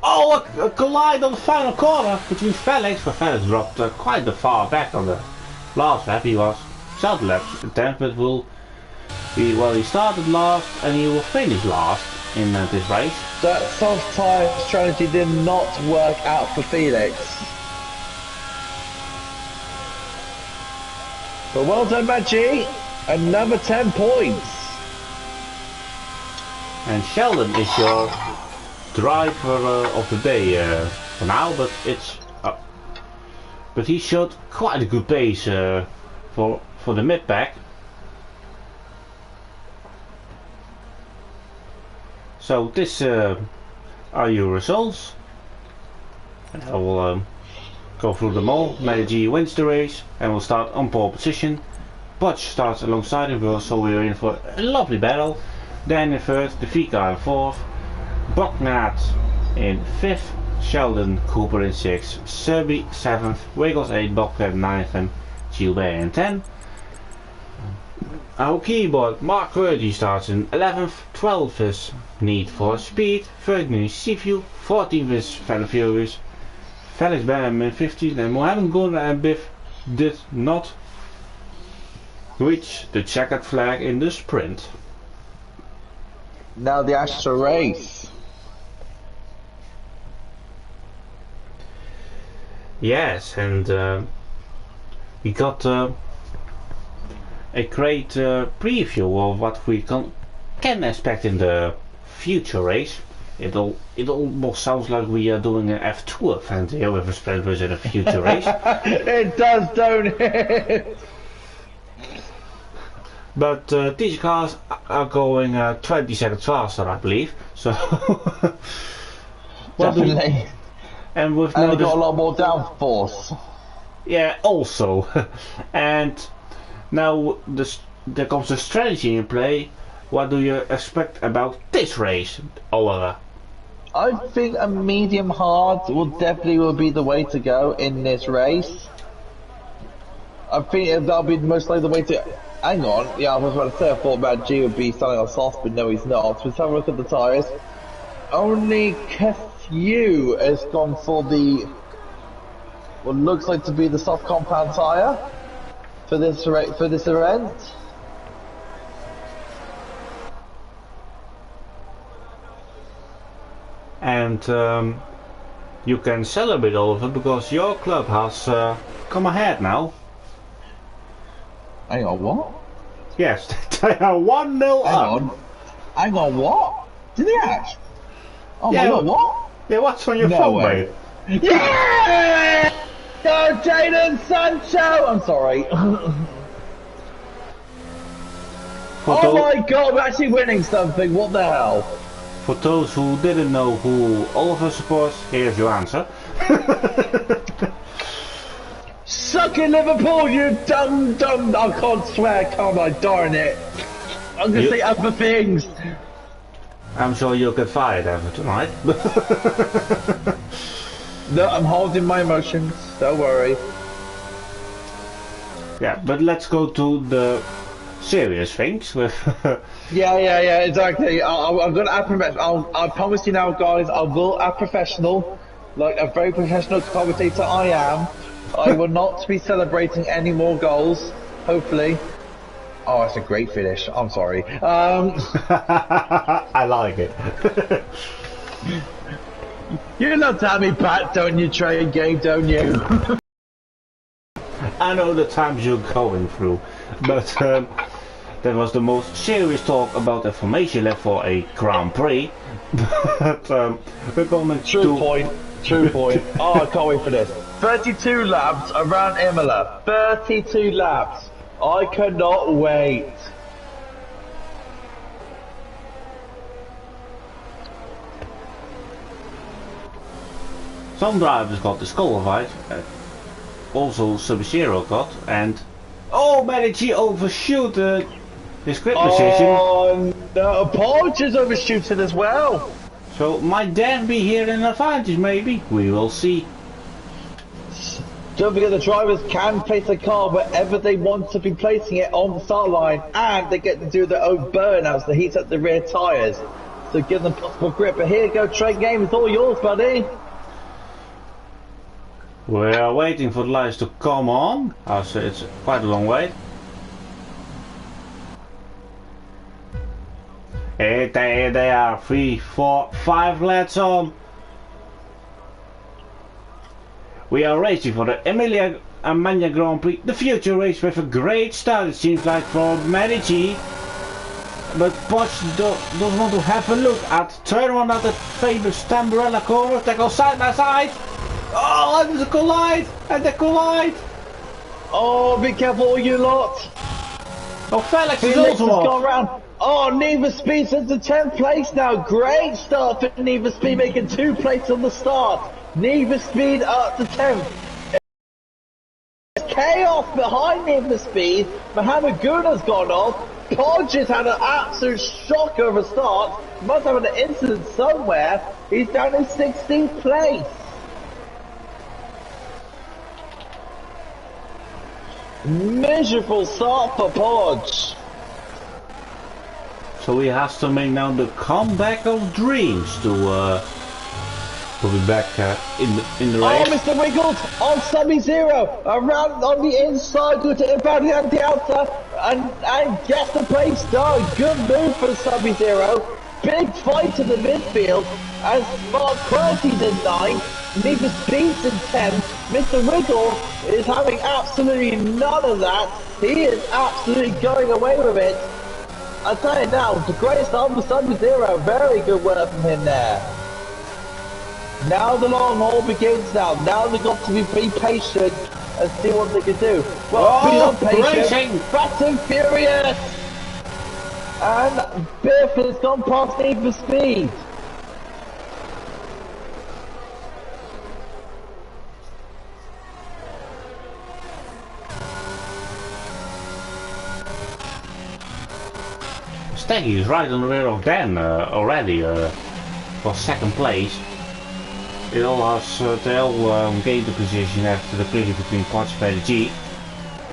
Oh, a collide on the final corner between Felix, but Felix dropped quite far back on the last lap. He was short laps in 10th, but he started last and he will finish last in this race. That soft tyre strategy did not work out for Felix. But well done, Maggie. Another 10 points. And Sheldon is your driver of the day for now, but he showed quite a good pace for the mid pack. So this are your results, and I will go through them all. Medici wins the race and will start on pole position. Poch starts alongside him, so we're in for a lovely battle. Then in third, the Flickr in fourth, Bognat in 5th, Sheldon Cooper in 6th, Serby 7th, Wiggles 8th, Bobcat 9th and Gilbert in 10th. Our keyboard, Mark Verdi starts in 11th, 12th is Need for Speed, 13th is Seaview, 14th is Fan Furious, Felix Benham in 15th and Mohammed Gordon and Biff did not reach the checkered flag in the sprint. Now the actual race. Yes, and we got a great preview of what we can expect in the future race. It almost sounds like we are doing an F2 event here with a sprint race in a future race. It does, don't it? But these cars are going 20 seconds faster, I believe. So definitely. And we've got a lot more downforce. Yeah, also. And now there comes a strategy in play. What do you expect about this race, Oliver? I think a medium hard will be the way to go in this race. I think that'll be most likely the way to. Hang on, yeah, I was about to say I thought Matt G would be starting on soft, but no, he's not. Let's have a look at the tyres. Only Cathu has gone for the what looks like to be the soft compound tyre for this event. And you can celebrate all of it because your club has come ahead now. Hang on, what? Yes, they are 1-0 up. Hang on, what? Did they act? Oh yeah, my god, what? Yeah, what's on your phone, mate? Yeah! Go Jadon Sancho! I'm sorry. Oh my god, we're actually winning something, what the hell? For those who didn't know who Oliver supports, here's your answer. Suck it, Liverpool, you dumb. I can't swear, can't I? Darn it. I'm gonna say other things. I'm sure you'll get fired after tonight. No, I'm holding my emotions, don't worry. Yeah, but let's go to the serious things. Yeah, exactly. I'm gonna act professional. I promise you now, guys, I will act professional. Like a very professional commentator I am. I will not be celebrating any more goals, hopefully. Oh, that's a great finish. I'm sorry. I like it. You love Tammy Pat, don't you, Trey Game, don't you? I know the times you're going through, but that was the most serious talk about the formation left for a Grand Prix. But we're going to... True point. Oh, I can't wait for this. 32 laps around Emilia. 32 laps. I cannot wait. Some drivers got disqualified. Also Sub-Zero got, and oh, Medici overshoot his grip position. Oh no, Podge is overshooting as well. So might Dan be here in advantage? Maybe we will see. Don't forget the drivers can place a car wherever they want to be placing it on the start line, and they get to do their own burnouts to heat up the rear tyres. So give them possible grip. But here you go, Trent Game, it's all yours, buddy. We are waiting for the lights to come on. So it's quite a long wait. Here they are, 3, 4, 5 lads on. We are racing for the Emilia Romagna Grand Prix, the future race with a great start, it seems like, for Medici. But Poch does want to have a look at turn one at the famous Tamburella corner. They go side by side. Oh, and there's a collide, and they collide. Oh, be careful, you lot. Oh, Felix is Felix also has off. gone round. Oh, Neva Speed's into 10th place now. Great start for Neva Speed, making 2 places on the start. Neva Speed up to 10th. Chaos behind Neva Speed. Mohammed Guna's gone off. Podge has had an absolute shocker of a start. Must have an incident somewhere. He's down in 16th place. Miserable start for Podge. So he has to make now the comeback of dreams to be back in the race. Oh, Mr. Wiggles on semi-zero, around on the inside, good to inbound on the outside, and gets the place done. Good move for the semi-zero. Big fight in the midfield, as Mark Quilty's in 9th, Neva Speed's in 10th. Mr. Wiggle is having absolutely none of that. He is absolutely going away with it. I tell you now, the great start for semi-zero. Very good work from him there. Now the long haul begins now. Now they've got to be patient and see what they can do. Well, be patient. Fast and Furious. And Biff has gone past Need for Speed. Steggy is right on the rear of Dan already for 2nd place. They all gained the position after the collision between Poch and G.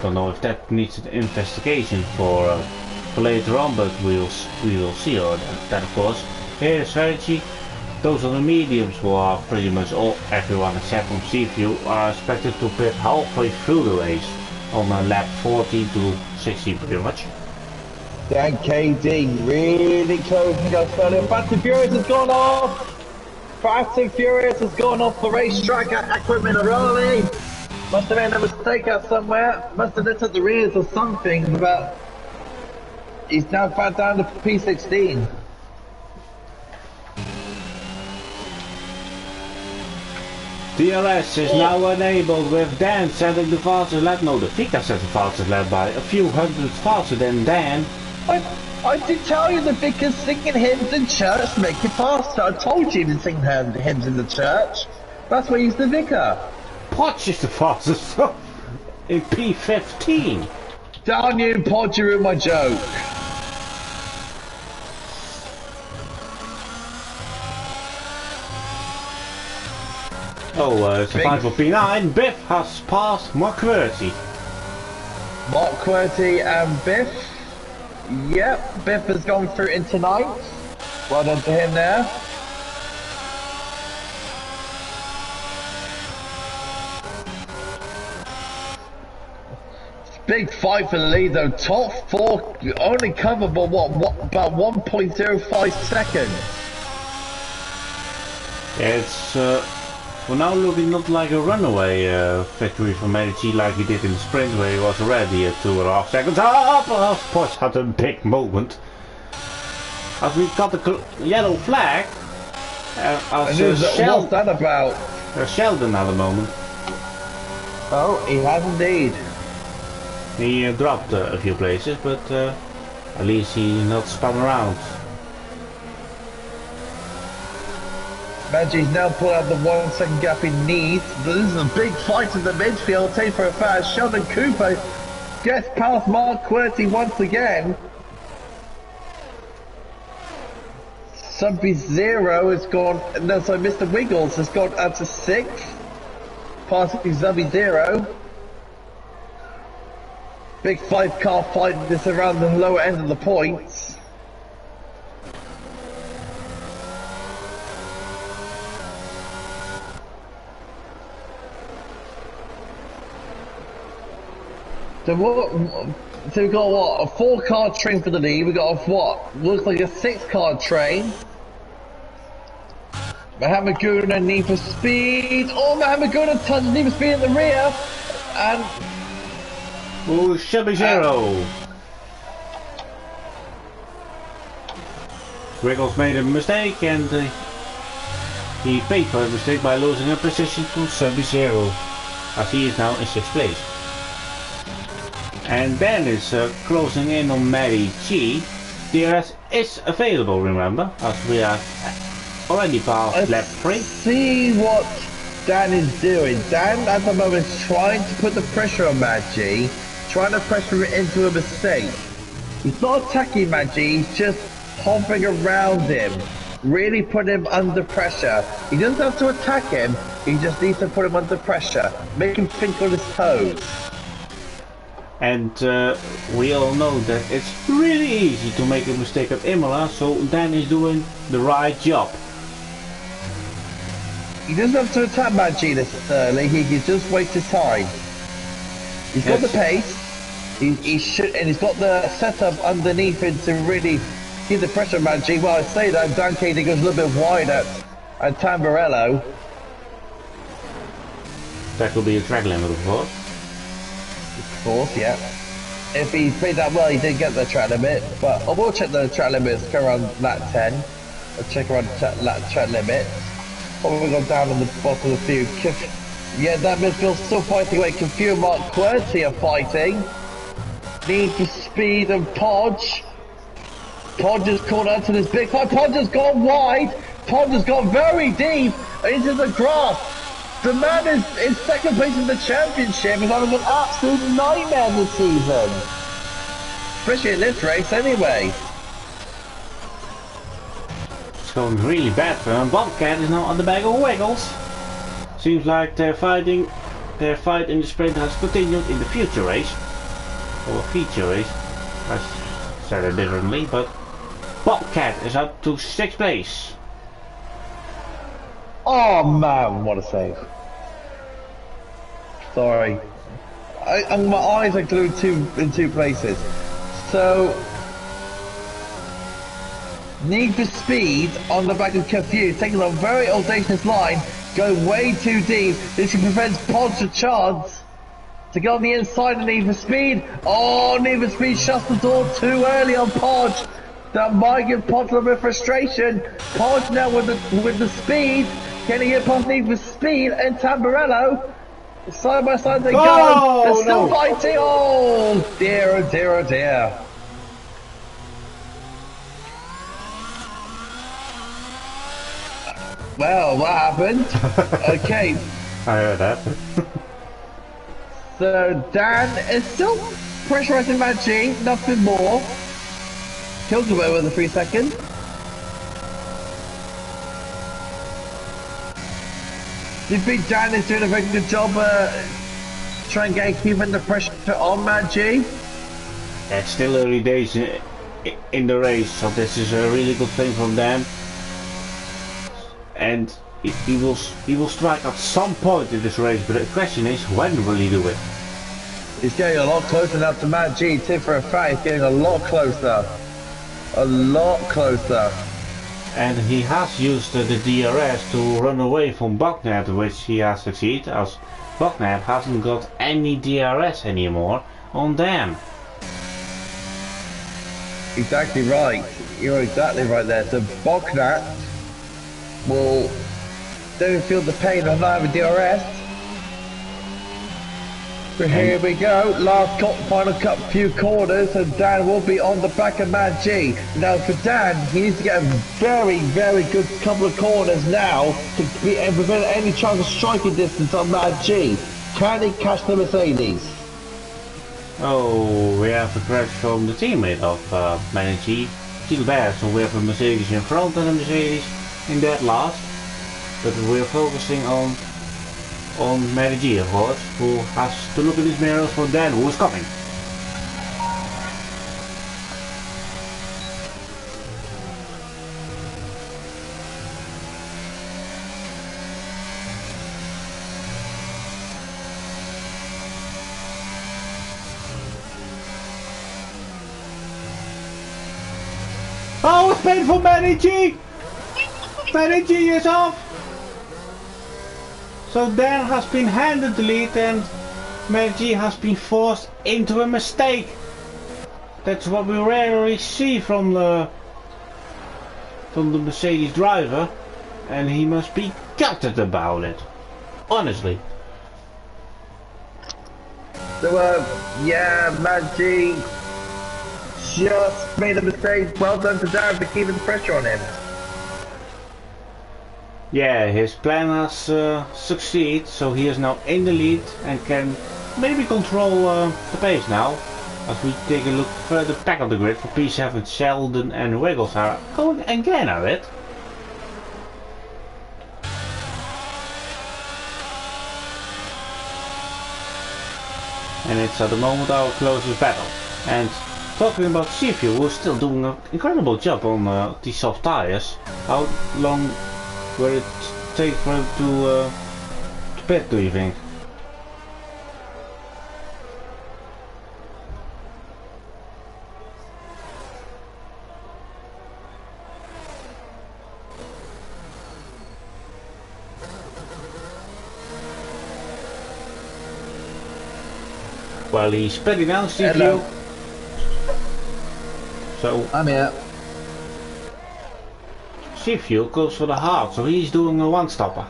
Don't know if that needs an investigation for later on, but we will see that of course. Here is Verity. Those are the mediums who are pretty much everyone except from Seaview are expected to pit halfway through the race on lap 14 to 16 pretty much. Dan KD really close to go further. Fast and Furious has gone off. Fast and Furious has gone off the racetrack equipment early. Must have made a mistake out somewhere. Must have looked at the rears or something, but he's now back down to P16. DRS is now enabled with Dan setting the fastest lap. No, the Vika set the fastest lap by a few hundred faster than Dan. I did tell you the vicar's singing hymns in church to make it faster. I told you to sing hymns in the church. That's why he's the vicar. Poch is the fastest in P15. Darn you, Podge, you ruined my joke. Oh, it's a time for P9. Biff has passed Mark QWERTY. Mark QWERTY and Biff. Yep, Biff has gone through into 9th. Well done to him there. Big fight for the lead though. Top 4 only covered by what about 1.05 seconds. It's we're now looking not like a runaway victory for Medici like he did in the sprint where he was already at 2.5 seconds. Poch had a big moment. As we got the yellow flag, what's that about? Sheldon had a moment. Oh, he has indeed. He dropped a few places, but at least he not spun around. Magi's now pulled out the 1 second gap in need. This is a big fight in the midfield. Take for a fact. Sheldon Cooper gets past Mark QWERTY once again. Sub-Zero has gone. No, sorry, Mr. Wiggles has gone up to 6th. Passing Sub-Zero. Big 5-car fight. This around the lower end of the points. So we've got what, a 4-car train for the lead, we got a what, looks like a 6-car train. Mahamaguna Need for Speed, oh Mahamaguna tons Need for Speed in the rear, and... Oh, Sub-Zero! Wiggles made a mistake and he paid for the mistake by losing a position to Sub-Zero, as he is now in 6th place. And Ben is closing in on Mary G. DRS is available, remember, as we are already past lap 3. See what Dan is doing. Dan at the moment is trying to put the pressure on Mad G, trying to pressure it into a mistake. He's not attacking Mad G, he's just hovering around him, really put him under pressure. He doesn't have to attack him, he just needs to put him under pressure, make him think on his toes. And we all know that it's really easy to make a mistake at Imola, so Dan is doing the right job. He doesn't have to attack Mad G this early, he can just waste his time. He's got the pace, he should, and he's got the setup underneath him to really give the pressure on Mad G. Well, I say that Dan Katie goes a little bit wide at Tamburello. That could be a track limit, of course. Of course, yeah. If he played that well, he did get the track limit, but I will check the track limits, go around lap 10. I'll check around the track limit. Probably gone down on the bottom of the field. Yeah, that midfield's still fighting away. Confu and Mark QWERTY are fighting. Need for Speed and Podge. Podge has caught out to this big fight. Podge has gone wide. Podge has gone very deep into the grass. The man is in 2nd place in the championship. He's having an absolute nightmare this season. Especially in this race anyway. It's going really bad for him. Bobcat is now on the back of Wiggles. Seems like their fight in the sprint has continued in the future race. Or feature race. I said it differently, but Bobcat is up to 6th place. Oh man, what a save. Sorry. My eyes are glued in two places. So, Need for Speed on the back of Confu, taking a very audacious line, going way too deep. This prevents Podge a chance to get on the inside of Need for Speed. Oh, Need for Speed shuts the door too early on Podge. That might give Podge a little bit of frustration. Podge now with the speed. Can he get past Need for Speed and Tamburello? Side by side they go. They're still fighting. Oh dear, oh dear, oh dear. Well, what happened? Okay. I heard that. So Dan is still pressurizing Mad G, nothing more. Kills him over the 3 seconds. Do you think Dan is doing a very good job trying to keep the pressure on Mad G? It's still early days in the race, so this is a really good thing from them. And he will strike at some point in this race, but the question is, when will he do it? He's getting a lot closer now to Mad G, too, for a fact. He's getting a lot closer. A lot closer. And he has used the DRS to run away from Bognet, which he has succeeded, as Bognet hasn't got any DRS anymore on them. Exactly right. You're exactly right there. So Bognet don't feel the pain of not having DRS. Here we go, final few corners, and Dan will be on the back of Man G. Now for Dan, he needs to get a very, very good couple of corners now to be and prevent any chance of striking distance on Man G. Can he catch the Mercedes? Oh, we have a crash from the teammate of Man G. Still bad, so we have a Mercedes in front and a Mercedes in that last. But we're focusing on G, of course, who has to look at his mirrors for Dan, who is coming. Oh, it's painful, G! G is off! So Dan has been handed the lead and G has been forced into a mistake. That's what we rarely see from the Mercedes driver, and he must be gutted about it. Honestly. So yeah, G just made a mistake. Well done to Dan for keeping the pressure on him. Yeah, his plan has succeeded, so he is now in the lead and can maybe control the pace now. As we take a look further back on the grid for P7, Sheldon and Wiggles are going again at it. And it's at the moment our closest battle. And talking about CPU, who's still doing an incredible job on these soft tires. How long will it take for him to pit, do you think? Well, he's spinning down, CPU. So I'm here. CPU goes for the hard, so he's doing a one-stopper.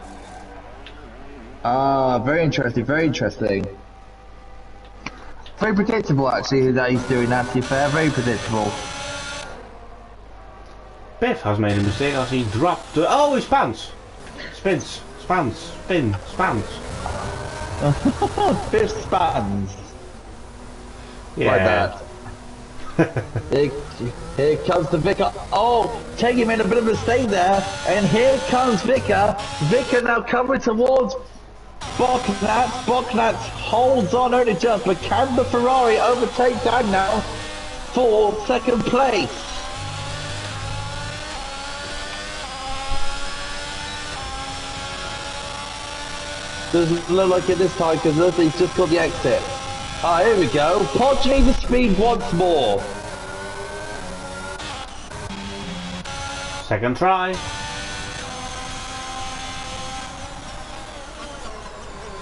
Ah, very interesting, very interesting. Very predictable actually that he's doing that, to be fair, very predictable. Biff has made a mistake as he dropped the... Oh, he spans! Spins, spans, spin, spans. Biff spans. Yeah. Like that. Here comes the Vicar. Oh, Teggy made a bit of a mistake there, and here comes Vicar. Vicar now coming towards Boknat. Boknat holds on only just, but can the Ferrari overtake Dan now for second place? Doesn't look like it this time because he's just got the exit. Ah, here we go. Podge needs the speed once more. Second try.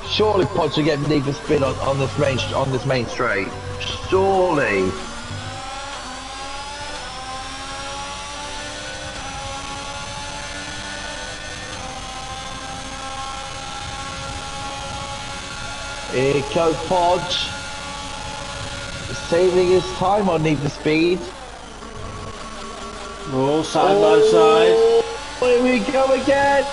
Surely Podge will get need for speed on this main straight. Surely. Here goes Podge. Saving his time on Need for Speed. Oh, side by side. Here we go again.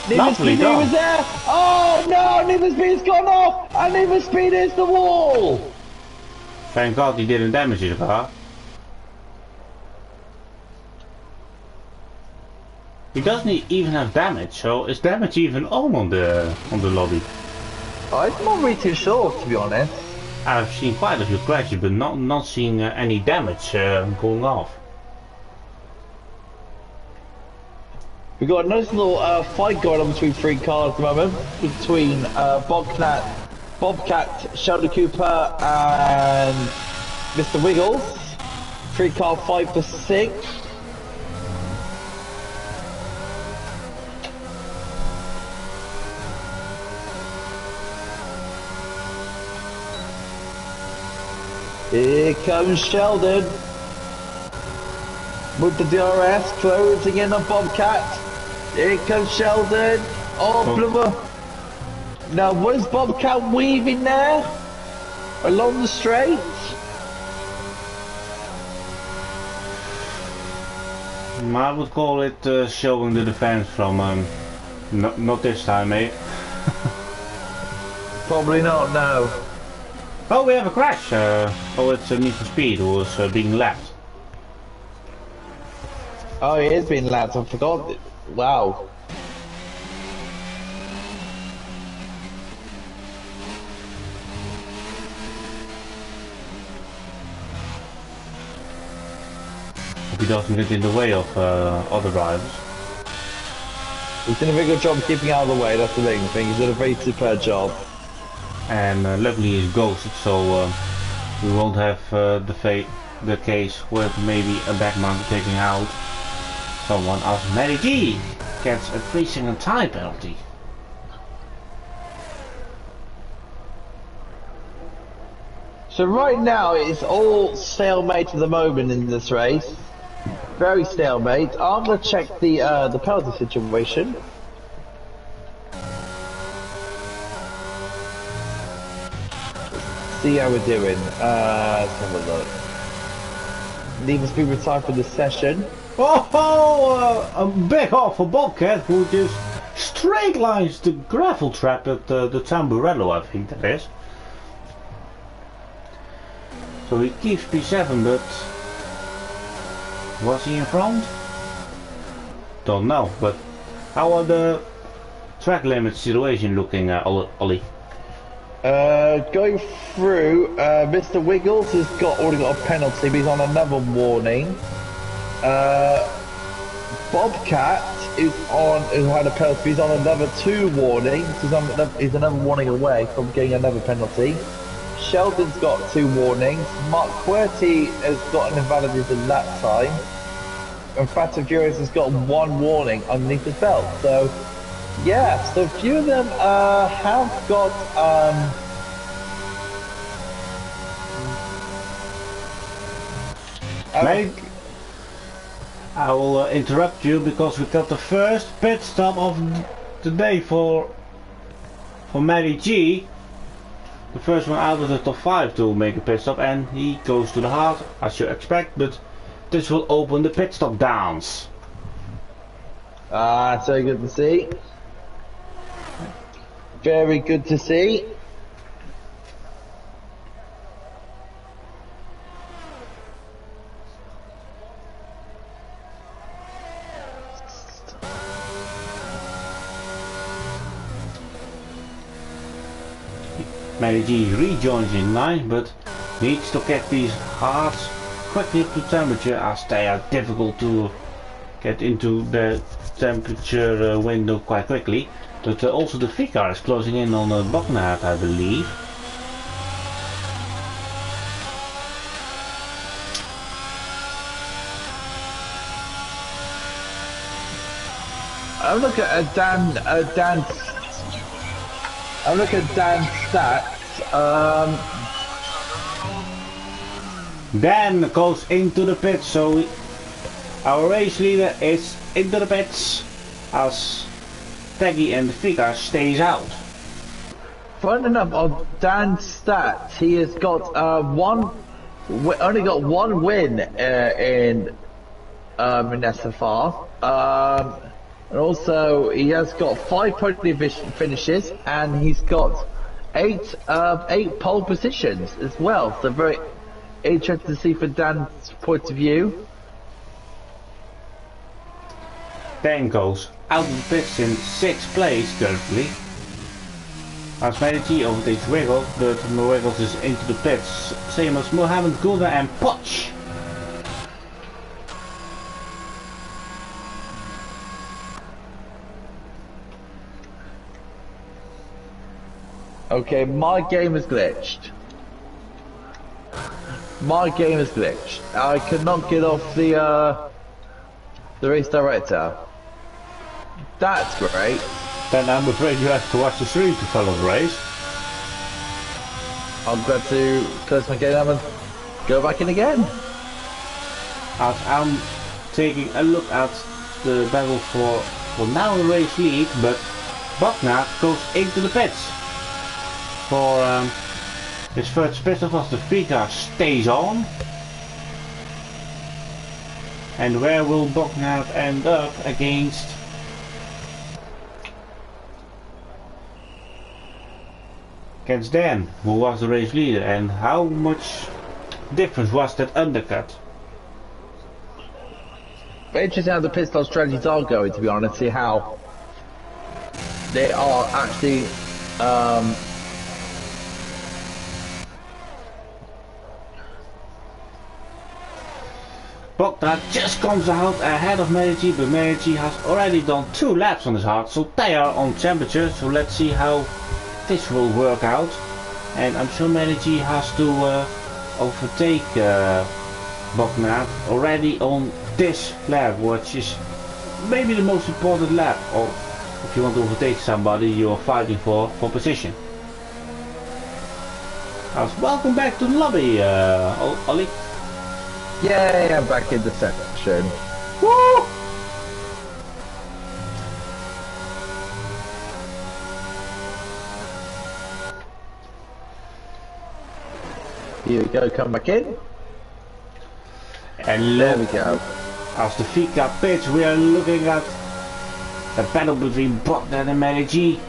Need for Lovely Speed done. was there. Oh no, Need for Speed's gone off. And Need for Speed hits the wall. Thank God he didn't damage his car. He doesn't even have damage, so is damage even on the lobby? I'm not really too sure, to be honest. I've seen quite a few crashes, but not seeing any damage going off. We've got a nice little fight going on between three cars at the moment. Between Bobcat, Sheldon Cooper and Mr. Wiggles. 3-car fight for 6. Here comes Sheldon with the DRS closing in on Bobcat. Here comes Sheldon. Oh, blubber. Now, was Bobcat weaving there? Along the straight? I would call it showing the defense from not this time, mate. Probably not, no. Oh, we have a crash. Oh, it's Need for Speed who was being lapped. Oh, he is being lapped, I forgot. Wow. Hope he doesn't get in the way of other drivers. He's done a very good job of keeping out of the way, that's the thing. I think he's done a very superb job. And luckily he's ghosted, so we won't have the case with maybe a back mountain taking out someone as Mary G gets a 3-second time penalty. So right now it's all stalemate at the moment in this race. Very stalemate. I'm gonna check the penalty situation. See how we're doing. Let's have a look. Need to be retired for the session. Oh, a big off for Bobcat who just straight lines the gravel trap at the Tamburello, I think that is. So he keeps P7, but was he in front? Don't know, but how are the track limit situation looking, Ollie? Going through, Mr. Wiggles has already got a penalty, but he's on another warning. Bobcat is who had a penalty, he's on another 2 warnings. He's another warning away from getting another penalty. Sheldon's got 2 warnings. Mark Querty has got an invalidated lap time. And Fatavuras has got 1 warning underneath his belt. So, yeah, so a few of them have got I will interrupt you because we got the first pit stop of the day for Matty G. The first one out of the top 5 to make a pit stop, and he goes to the hard as you expect, but this will open the pit stop downs. It's very good to see. Very good to see. Matty G rejoins in line, but needs to get these hards quickly to temperature as they are difficult to get into the temperature window quite quickly. But also the V car is closing in on Bognaert, I believe. I'm looking at Dan's stats. Dan goes into the pits, so our race leader is into the pits as Taggy and the Fika stays out. Fun enough, on Dan's stats, he has got only got 1 win in SFR. And also, he has got 5 podium finishes, and he's got 8 pole positions as well. So very interesting to see from Dan's point of view. Dan goes out of the pits in 6th place currently. As Matty G overtakes Wiggles, but Wiggles is into the pits, same as Mohammed Gulda and Poch. Okay, my game is glitched. My game is glitched. I cannot get off the race director. That's great. Then I'm afraid you have to watch the stream to follow the race. I'm going to close my game and go back in again. As I'm taking a look at the battle for now the race lead, but Bognaert goes into the pits for His first pit stop was the Vika stays on. And where will Bognaert end up against Dan, who was the race leader, and how much difference was that undercut? Very interesting how the pit stop strategies are going, to be honest, see how they are actually Bognaert just comes out ahead of Medici, but Medici has already done 2 laps on his hard, so they are on temperature, so let's see how this will work out. And I'm sure Medici has to overtake Bognaert already on this lap, which is maybe the most important lap, or if you want to overtake somebody you are fighting for position. Welcome back to the lobby, Ollie. Yay, I'm back in the section. Woo! Here we go, come back in. And there we go. As the Vika pits, we are looking at the battle between Bognaert and Medici.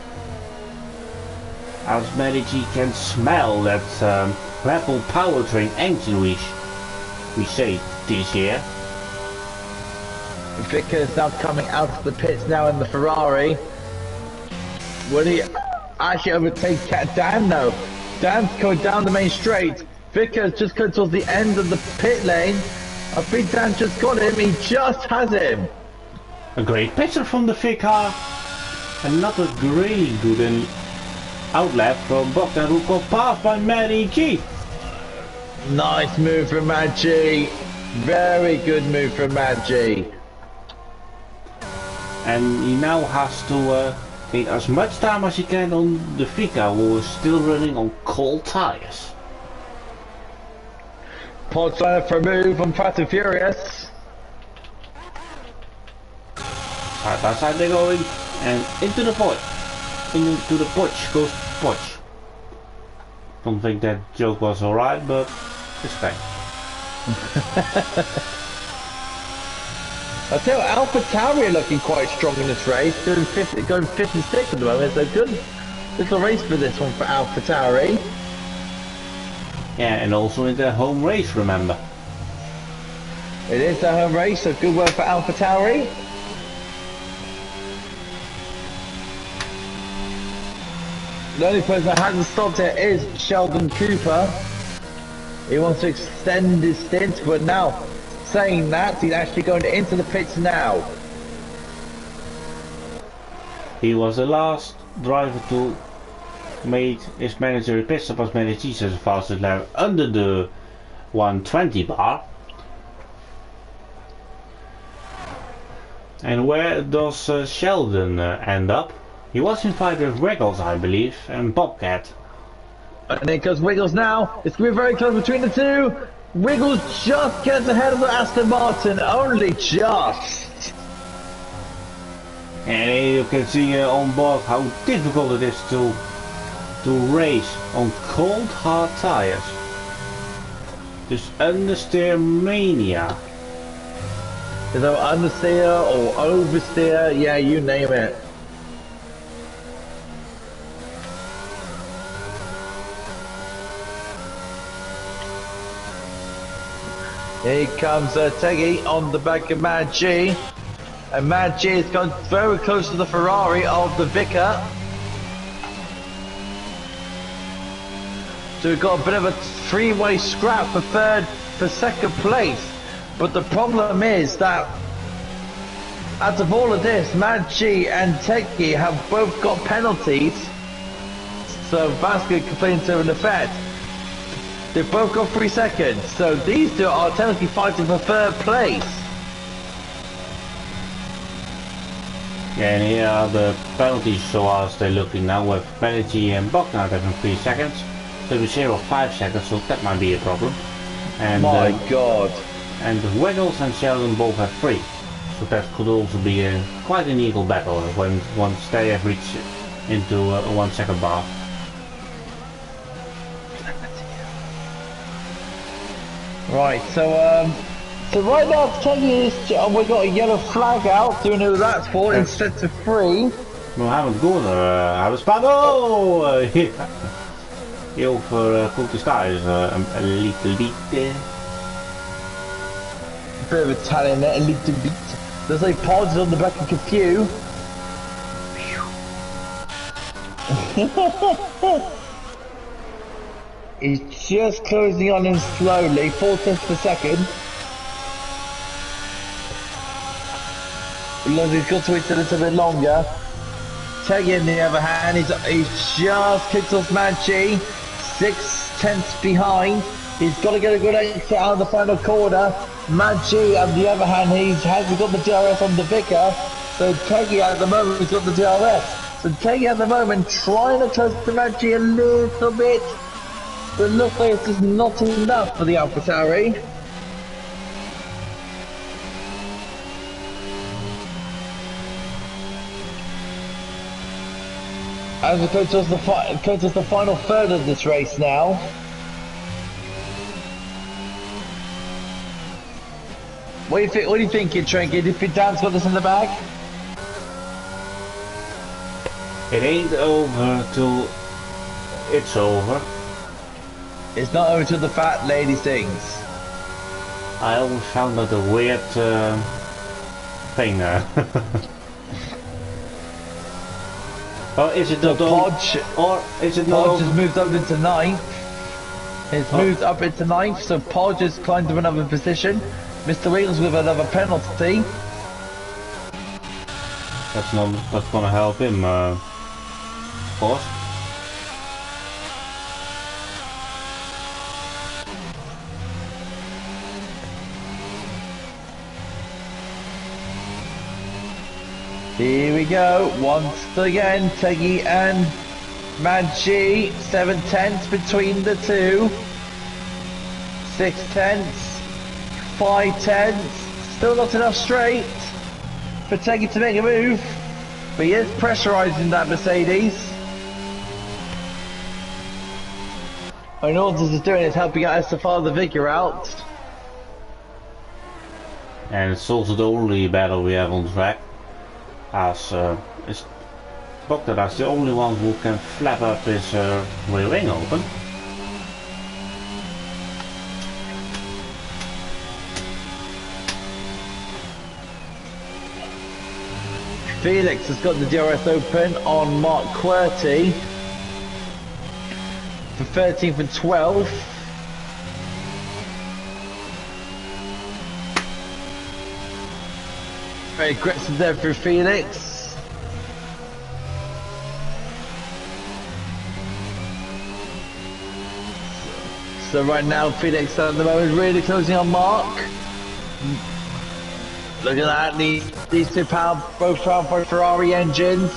As Medici can smell that Rebel powertrain engine we say this year. Vickers now coming out of the pits now in the Ferrari. Will he actually overtake Dan? No. Dan's going down the main straight. Vickers just going towards the end of the pit lane. I think Dan just got him. He just has him. A great picture from the Vika. Another really good outlap from Bognaert, who got passed by Medici. Nice move from Maggi. Very good move from Maggi. And he now has to gain as much time as he can on the Vika, who is still running on cold tires. Pod sign for a move on Fast and Furious. Side by side they're going, and into the void. Into the potch goes Potch. Don't think that joke was alright, but it's fine. I tell you, Alpha Tauri are looking quite strong in this race, going 56 at the moment, so good little race for this one for Alpha Tauri. Yeah, and also in their home race, remember. It is their home race, so good work for Alpha Tauri. The only person that hasn't stopped it is Sheldon Cooper. He wants to extend his stint, but now, saying that, he's actually going into the pits now. He was the last driver to make his mandatory pit stop as Medici says the fastest lap under the 120 bar. And where does Sheldon end up? He was in fight with Wiggles, I believe, and Bobcat. And it goes Wiggles now. It's going to be very close between the two. Wiggles just gets ahead of the Aston Martin, only just. And you can see on board how difficult it is to race on cold hard tires. Just understeer mania. Is that understeer or oversteer? Yeah, you name it. Here comes Teggy on the back of Mad G. And Mad G has gone very close to the Ferrari of the Vicar. So we've got a bit of a three-way scrap for second place. But the problem is that out of all of this, Mad G and Teggy have both got penalties. So that's going to complain to an effect. They've both got 3 seconds, so these two are technically fighting for third place. Yeah, and here are the penalties so as they're looking now with Medici and Bognaert having 3 seconds. So we 0.5 seconds, so that might be a problem. And my God. And Wiggles and Sheldon both have 3. So that could also be quite an equal battle when once they have reached into a 1 second bar. Right, so right now Teggy is, we got a yellow flag out, don't know who that's for, Uh, instead of 3. we haven't gone hebben spannend. Oh! Heel voor Coulter Star is een little. Bit of Italian there, a little bit. There's like pods on the back of a few. He's just closing on him slowly, 4 tenths per second. Because he's got to wait a little bit longer. Teggy on the other hand, he's just kicked off Manchi, 6 tenths behind. He's got to get a good exit out of the final corner. Manchi on the other hand, he hasn't got the DRS on the Vicar, so Teggy at the moment has got the DRS. So Teggy at the moment trying to close to Manchi a little bit, but looks like it's just not enough for the AlphaTauri. As we go towards the final third of this race now. What do you think, Trinky? Do you think Dan's got this in the bag? It ain't over till it's over. It's not over till the fat lady sings. I always found that a weird thing. Or is it not Podge? Or is it not? Podge has moved up into 9th. It's moved up into 9th, so Podge has climbed to another position. Mr. Wheels with another penalty. That's gonna help him, of course. Here we go, once again, Teggy and Manchi, 7 tenths between the two. 6 tenths. 5 tenths, still not enough straight for Teggy to make a move, but he is pressurising that Mercedes. And all this is doing is helping out Estefan the Vicar out. And it's also the only battle we have on track, as it's Bogdan's the only one who can flap up his rear wing open. Felix has got the DRS open on Mark Querty for 13th and 12th. Very aggressive there for Felix. So right now Felix at the moment really closing on Mark. Look at that, these two power both powered by Ferrari engines.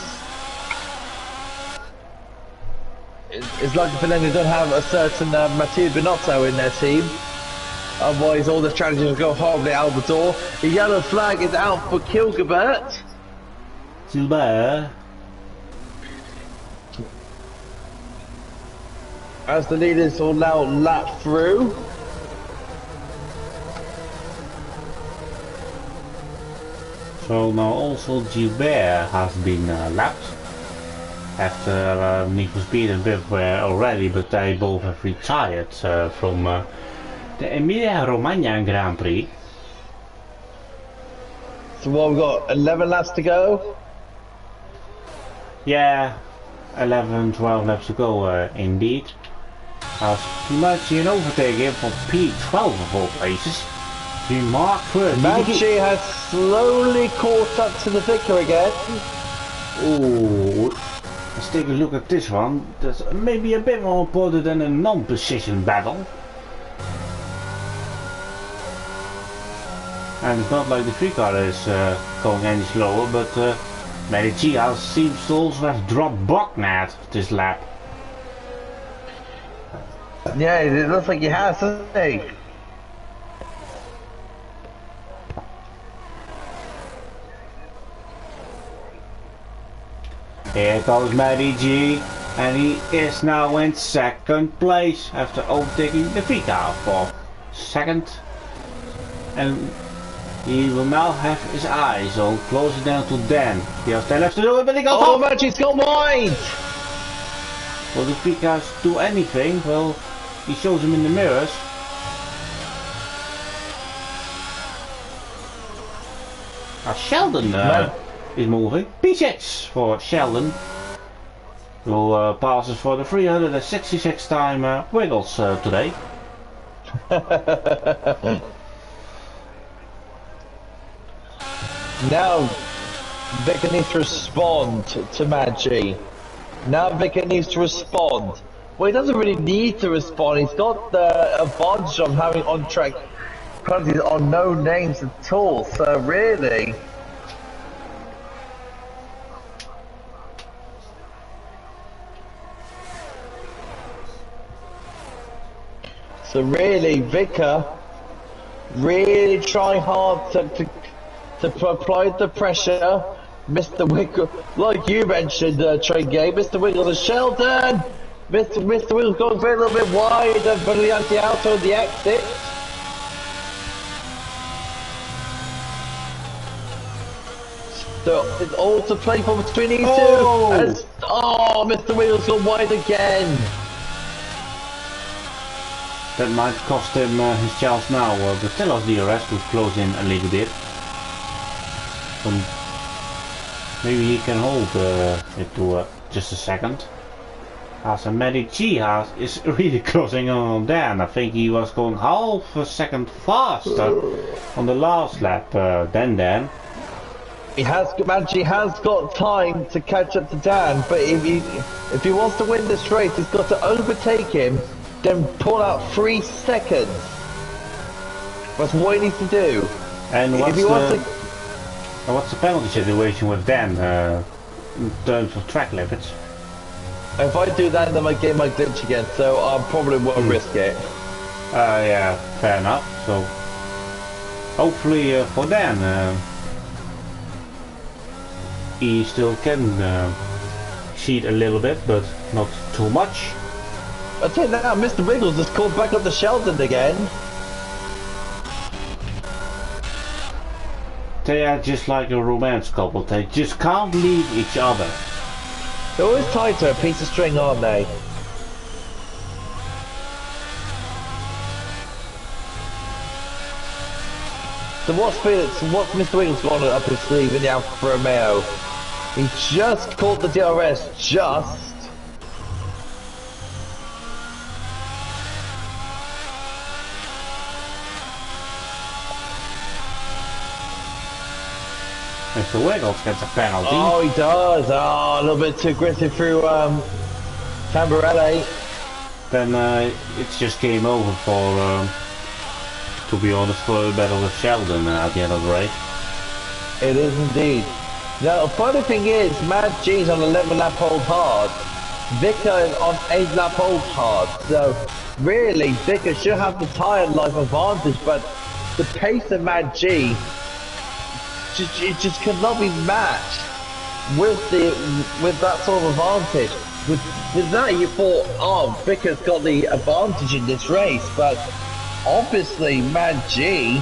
It's lucky for them they don't have a certain Matteo Binotto in their team. Otherwise all the strategies will go horribly out the door. The yellow flag is out for Kilgabert. Gilbert. As the leaders will now lap through. So now also Gilbert has been lapped after Need for Speed and Biff were already, but they both have retired from the Emilia Romagna Grand Prix. So what, we've got 11 laps to go? Yeah, 11, 12 laps to go indeed. As much an overtaking from P12 of all places. Mark Manchi has slowly caught up to the Vicar again. Oh, let's take a look at this one. That's maybe a bit more important than a non-position battle. And it's not like the free car is going any slower, but Medici seems to also have dropped Bogdan this lap. Yeah, it looks like he has, doesn't he? Here goes Medici, and he is now in second place after overtaking the free car for second, and he will now have his eyes on closing down to Dan. He has 10 left to do it, but he goes off! Magic's got wide! Will the Picas do anything? Well, he shows him in the mirrors. Sheldon is moving. P6 for Sheldon, who passes for the 366th time Wiggles today. Now Vicar needs to respond to Maggi. Now Vicar needs to respond. Well, he doesn't really need to respond. He's got the advantage of having on-track penalties on no names at all. So really, Vicar really trying hard to apply the pressure. Mr. Wiggle, like you mentioned, Train Game, Mr. Wiggles and Sheldon. Mr. Wiggles going very little bit wide and Brilliante out on the exit. So it's all to play for between these two. Mr. Wiggles gone wide again. That might cost him his chance now, but still has DRS to close in a little bit. Maybe he can hold it to just a second. As a Medic G is really closing on Dan. I think he was going half a second faster on the last lap than Dan. Maggi has got time to catch up to Dan, but if he wants to win this race, he's got to overtake him, then pull out 3 seconds. That's what he needs to do. And what's the penalty situation with Dan in terms of track limits? If I do that, then my game might glitch again, so I probably won't risk it. Yeah, fair enough. So hopefully for Dan, he still can cheat a little bit, but not too much. I tell you now, Mr. Wiggles just called back up to Sheldon again. They are just like a romance couple. They just can't leave each other. They're always tied to a piece of string, aren't they? So what's Mr. Wiggles got up his sleeve in the Alfa Romeo? He just caught the DRS, just. Mr. Wiggles gets a penalty. Oh, he does. Oh, a little bit too aggressive through Tamburelli. Then it's just game over for, to be honest, for the battle with Sheldon at the end of the race. It is indeed. Now, the funny thing is, Mad G's on 11 lap hold hard. Vicar is on 8 lap hold hard. So, really, Vicar should have the tyre life advantage, but the pace of Mad G it just cannot be matched with that sort of advantage. With that, you thought, oh, Vicar's got the advantage in this race, but obviously Mad G,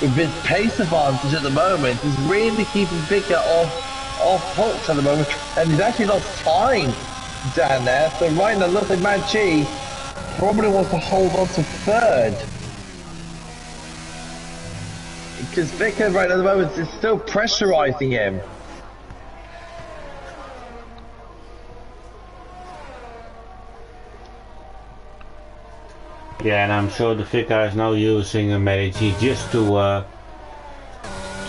with his pace advantage at the moment, is really keeping Vicar off hooks at the moment, and he's actually lost time down there. So right now, looks like Mad G probably wants to hold on to third. Because Vicar right at the moment is still pressurizing him. Yeah, and I'm sure the Vicar is now using a Medici just to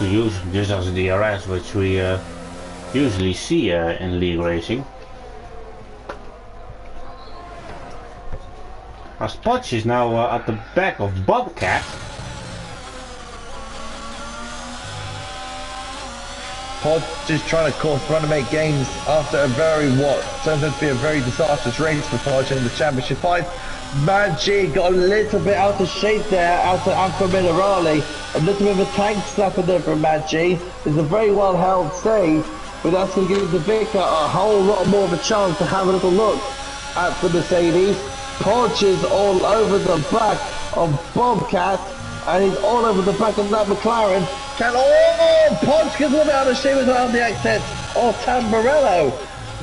use just as a DRS, which we usually see in league racing. As Potch is now at the back of Bobcat. Pod just trying to make gains after a turns out to be a very disastrous race for Podge in the championship fight. Mad G got a little bit out of shape there, out of Alfa Minerale. A little bit of a tank snapper there from Mad G. It's a very well held save, but that's going to give the Vicar a whole lot more of a chance to have a little look at the Mercedes. Podge is all over the back of Bobcat, and he's all over the back of that McLaren. Podge gets a little bit out of shape as well on the exit of Tamburello.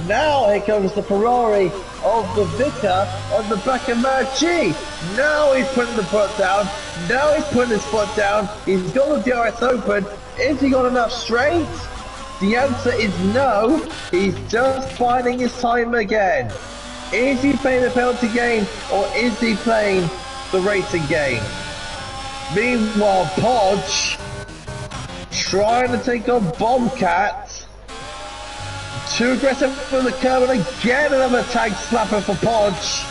Now here comes the Ferrari of the Vicar on the back of G. Now he's putting the foot down. Now he's putting his foot down. He's got the DRS open. Is he got enough straight? The answer is no. He's just finding his time again. Is he playing the penalty game or is he playing the racing game? Meanwhile, Podge trying to take on Bobcat. Too aggressive for the curb, and again another tag slapper for Podge.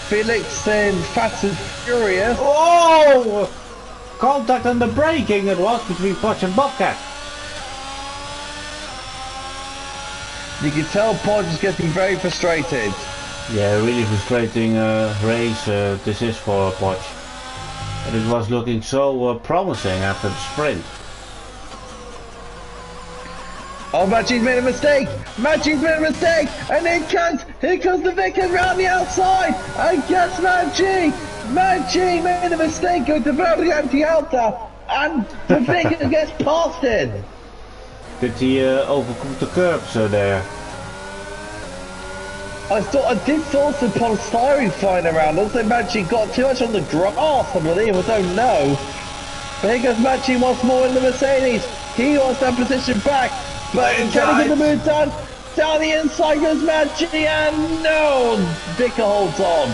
Felix and Fast and Furious. Oh! Contact on the braking it was between Podge and Bobcat. You can tell Podge is getting very frustrated. Yeah, really frustrating race this is for Podge. And it was looking so promising after the sprint. Oh, Maggi's made a mistake! Maggi's made a mistake! And here comes the Vicar round the outside! And gets Maggi! Maggi made a mistake going to Variante Alta! And the Vicar gets past him! Did he overcook the curbs there? I did saw some polystyrene flying around. Also, Maggi got too much on the grass, I believe. I don't know. But here goes Maggi once more in the Mercedes. He wants that position back. But can he get the move done? Down the inside goes Maggi, and no! Vicar holds on.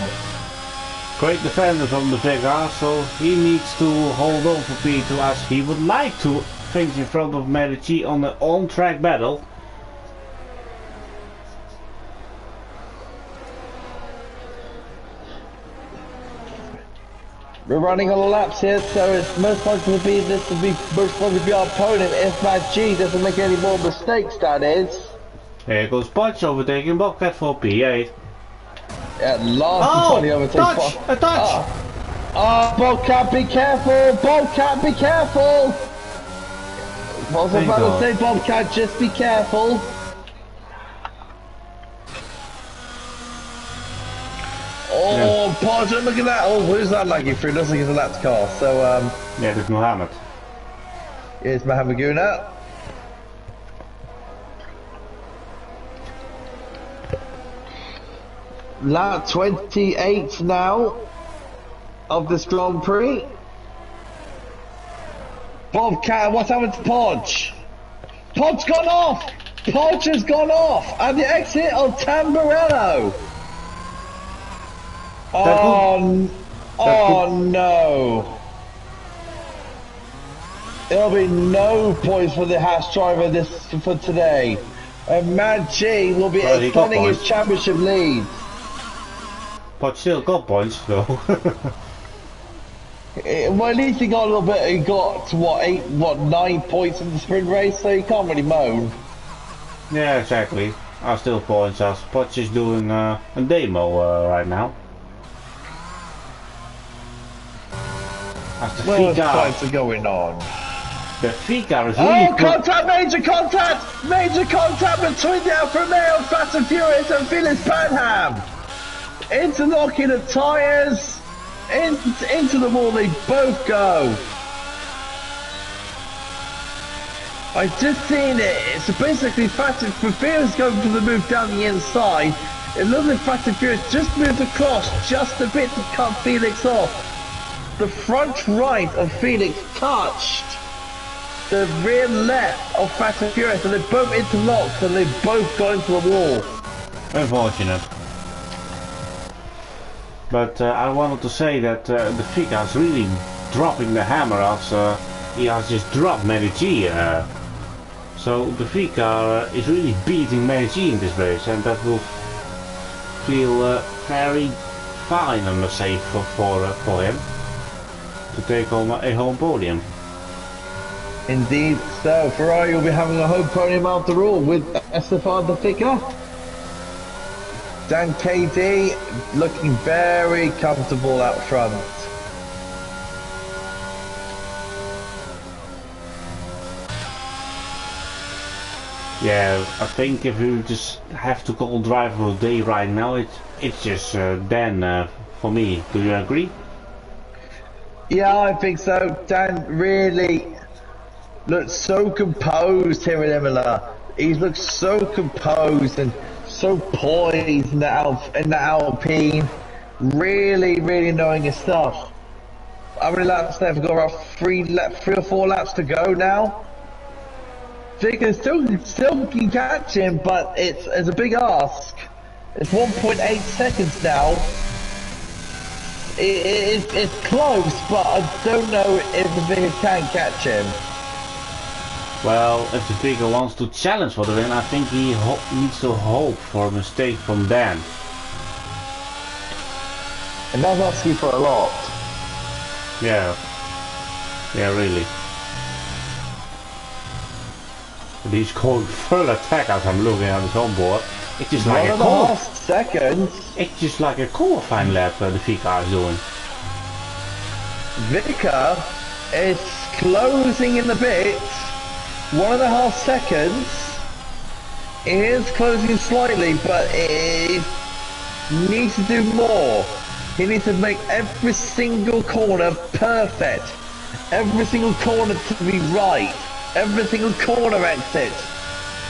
Great defender from the Vicar, so he needs to hold on for P2 as he would like to finish in front of Medici on the on-track battle. We're running on the laps here, so it's most likely to be most likely to be our opponent if Maggi doesn't make any more mistakes, that is. Here goes Podge overtaking Bobcat for P8. At last, he overtakes touch! A touch! Bobcat, be careful! Bobcat, be careful! I was about to say, Bobcat, just be careful. Oh, Podge, look at that! Oh, who's that lagging through? Looks like it's a lapped car. So, yeah, there's Mohammed. Here's Mohammed Guna. Lap 28 now of this Grand Prix. Bobcat, what's happened to Podge? Podge's gone off! Podge has gone off at the exit of Tamburello. Oh no! There'll be no points for the Haas driver for today. And Maggi will be extending his championship lead. But still got points though. Well, at least he got a little bit. He got what 9 points in the sprint race, so he can't really moan. Yeah, exactly. Are still points as Podge is doing a demo right now. The fights are going on. The Vicar is really contact! Major contact between the Alfa Romeo, Fast and Furious and Felix Panham! Interlocking the tyres, into the wall they both go. I just seen it, so basically Fast and Furious going for the move down the inside. It looks like Fast and Furious just moved across just a bit to cut Felix off. The front right of Felix touched the rear left of Fast and Furious, and they both interlocked and they both got into the wall. Unfortunate. But I wanted to say that the Vicar is really dropping the hammer as he has just dropped Medici. So the Vicar is really beating Medici in this race, and that will feel very fine, I must say, for him to take home a home podium. Indeed, so Ferrari will be having a home podium after all with Estefan the Vicar. Dan KD looking very comfortable out front. Yeah, I think if you just have to call driver of the day right now, it's just Dan for me. Do you agree? Yeah, I think so. Dan really looks so composed here in Emilia. He looks so composed and so poised in the Alpine. Really, really knowing his stuff. How many laps left? We've got about three or four laps to go now. They can still can catch him, but it's a big ask. It's 1.8 seconds now. It's close, but I don't know if the Vicar can catch him. Well, if the Vicar wants to challenge for the win, I think he needs to hope for a mistake from Dan. And that's asking for a lot. Yeah. Yeah, really. But he's going full attack as I'm looking at his onboard. It's just like a seconds. It's just like a qualifying lap the Vicar is doing. Vicar is closing in the bits. 1.5 seconds. It is closing slightly, but it needs to do more. He needs to make every single corner perfect. Every single corner to be right. Every single corner exit.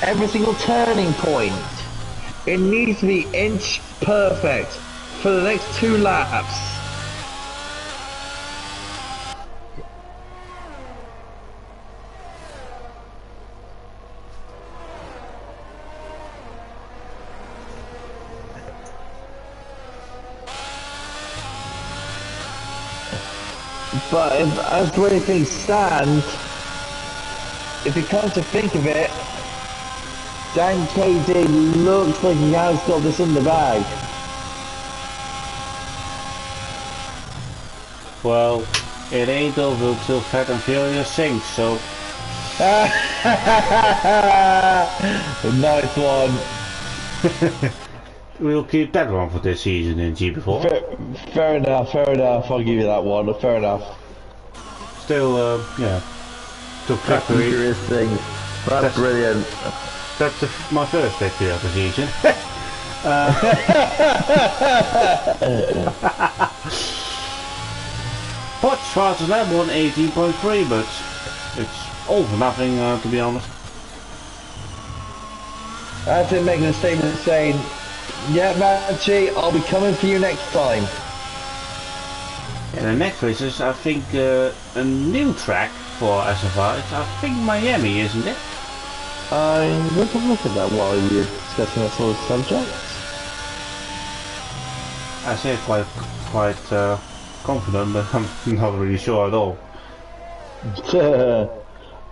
Every single turning point. It needs to be inch perfect for the next 2 laps. But as the way things stand, if you come to think of it, Dan KD looks like he has got this in the bag. Well, it ain't over till Fat and Furious sings, so... Nice one. We'll keep that one for this season in GP4. Fair enough, I'll give you that one, fair enough. Still, yeah. To victory. That's brilliant. That's my first victory of the season. Potch faster than 118.3, but it's all for nothing, to be honest. That's it, making a statement saying, yeah, Manchi, I'll be coming for you next time. And the next race is, I think, a new track for SFR. It's, I think, Miami, isn't it? Let's have a look at that while you're discussing that sort of subject. I say it quite confident, but I'm not really sure at all.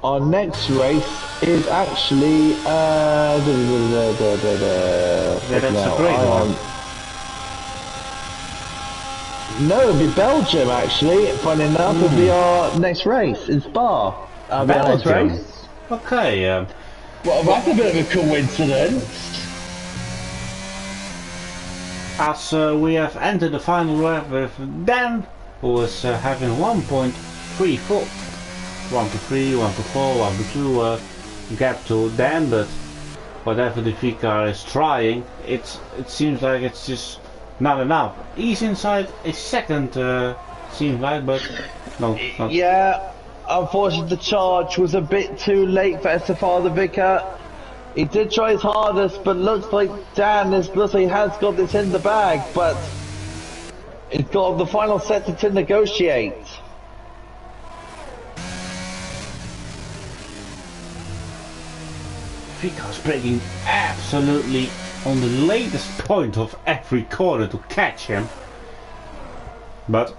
Our next race is actually Yeah, that's a great one. No, it'll be Belgium actually. Funny enough, it'll be our next race in Spa. Belgium. Okay. Well, that's a bit of a coincidence. As we have entered the final lap with Dan, who is having 1.34, 1 to 3, 1 to 4, 1 to 2 gap to Dan, but whatever the Vicar is trying, it seems like it's just not enough. He's inside a second, seems like, but no, not. Yeah, unfortunately the charge was a bit too late for SFR the Vicar. He did try his hardest, but looks like Dan looks like he has got this in the bag, but he's got the final sector to negotiate. Vicar's braking absolutely on the latest point of every corner to catch him. But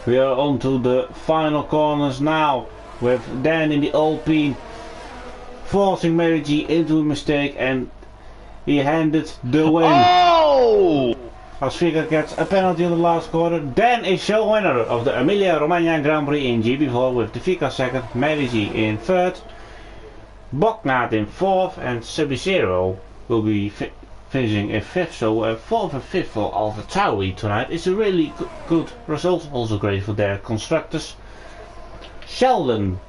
we are on to the final corners now, with Dan in the Alpine forcing Mary G into a mistake, and he handed the win. Oh! As Vicar gets a penalty in the last corner, Dan is show winner of the Emilia Romagna Grand Prix in GP4 with the Vicar second, Mary G in third, Boknaat in fourth, and Sub-Zero will be finishing in fifth. So fourth and fifth for AlphaTauri tonight is a really good result, also great for their constructors. Sheldon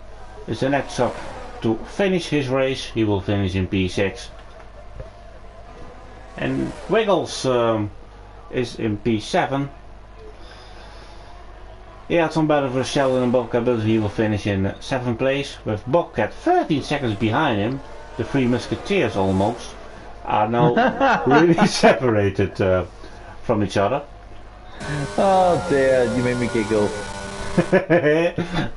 is the next up to finish his race. He will finish in P6. And Wiggles is in P7. He had some battle with Sheldon and Bobcat, but he will finish in 7th place, with Bobcat 13 seconds behind him. The Three Musketeers almost are now really separated from each other. Oh dear, you made me giggle.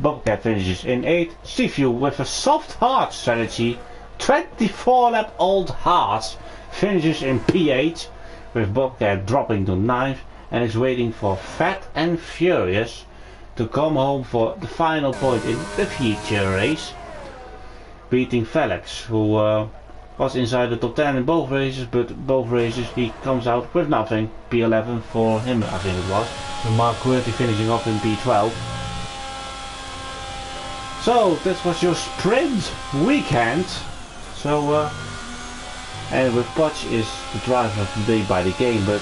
Bobcat finishes in 8th. Seaview with a soft hard strategy, 24 lap old Haas, finishes in P8, with Bobcat dropping to 9th and is waiting for Fat and Furious to come home for the final point in the feature race, beating Felix, who was inside the top 10 in both races, but both races he comes out with nothing. P11 for him, I think it was. And Mark Quirty finishing off in P12. So this was your sprint weekend. So and with Potch is the driver of the day by the game, but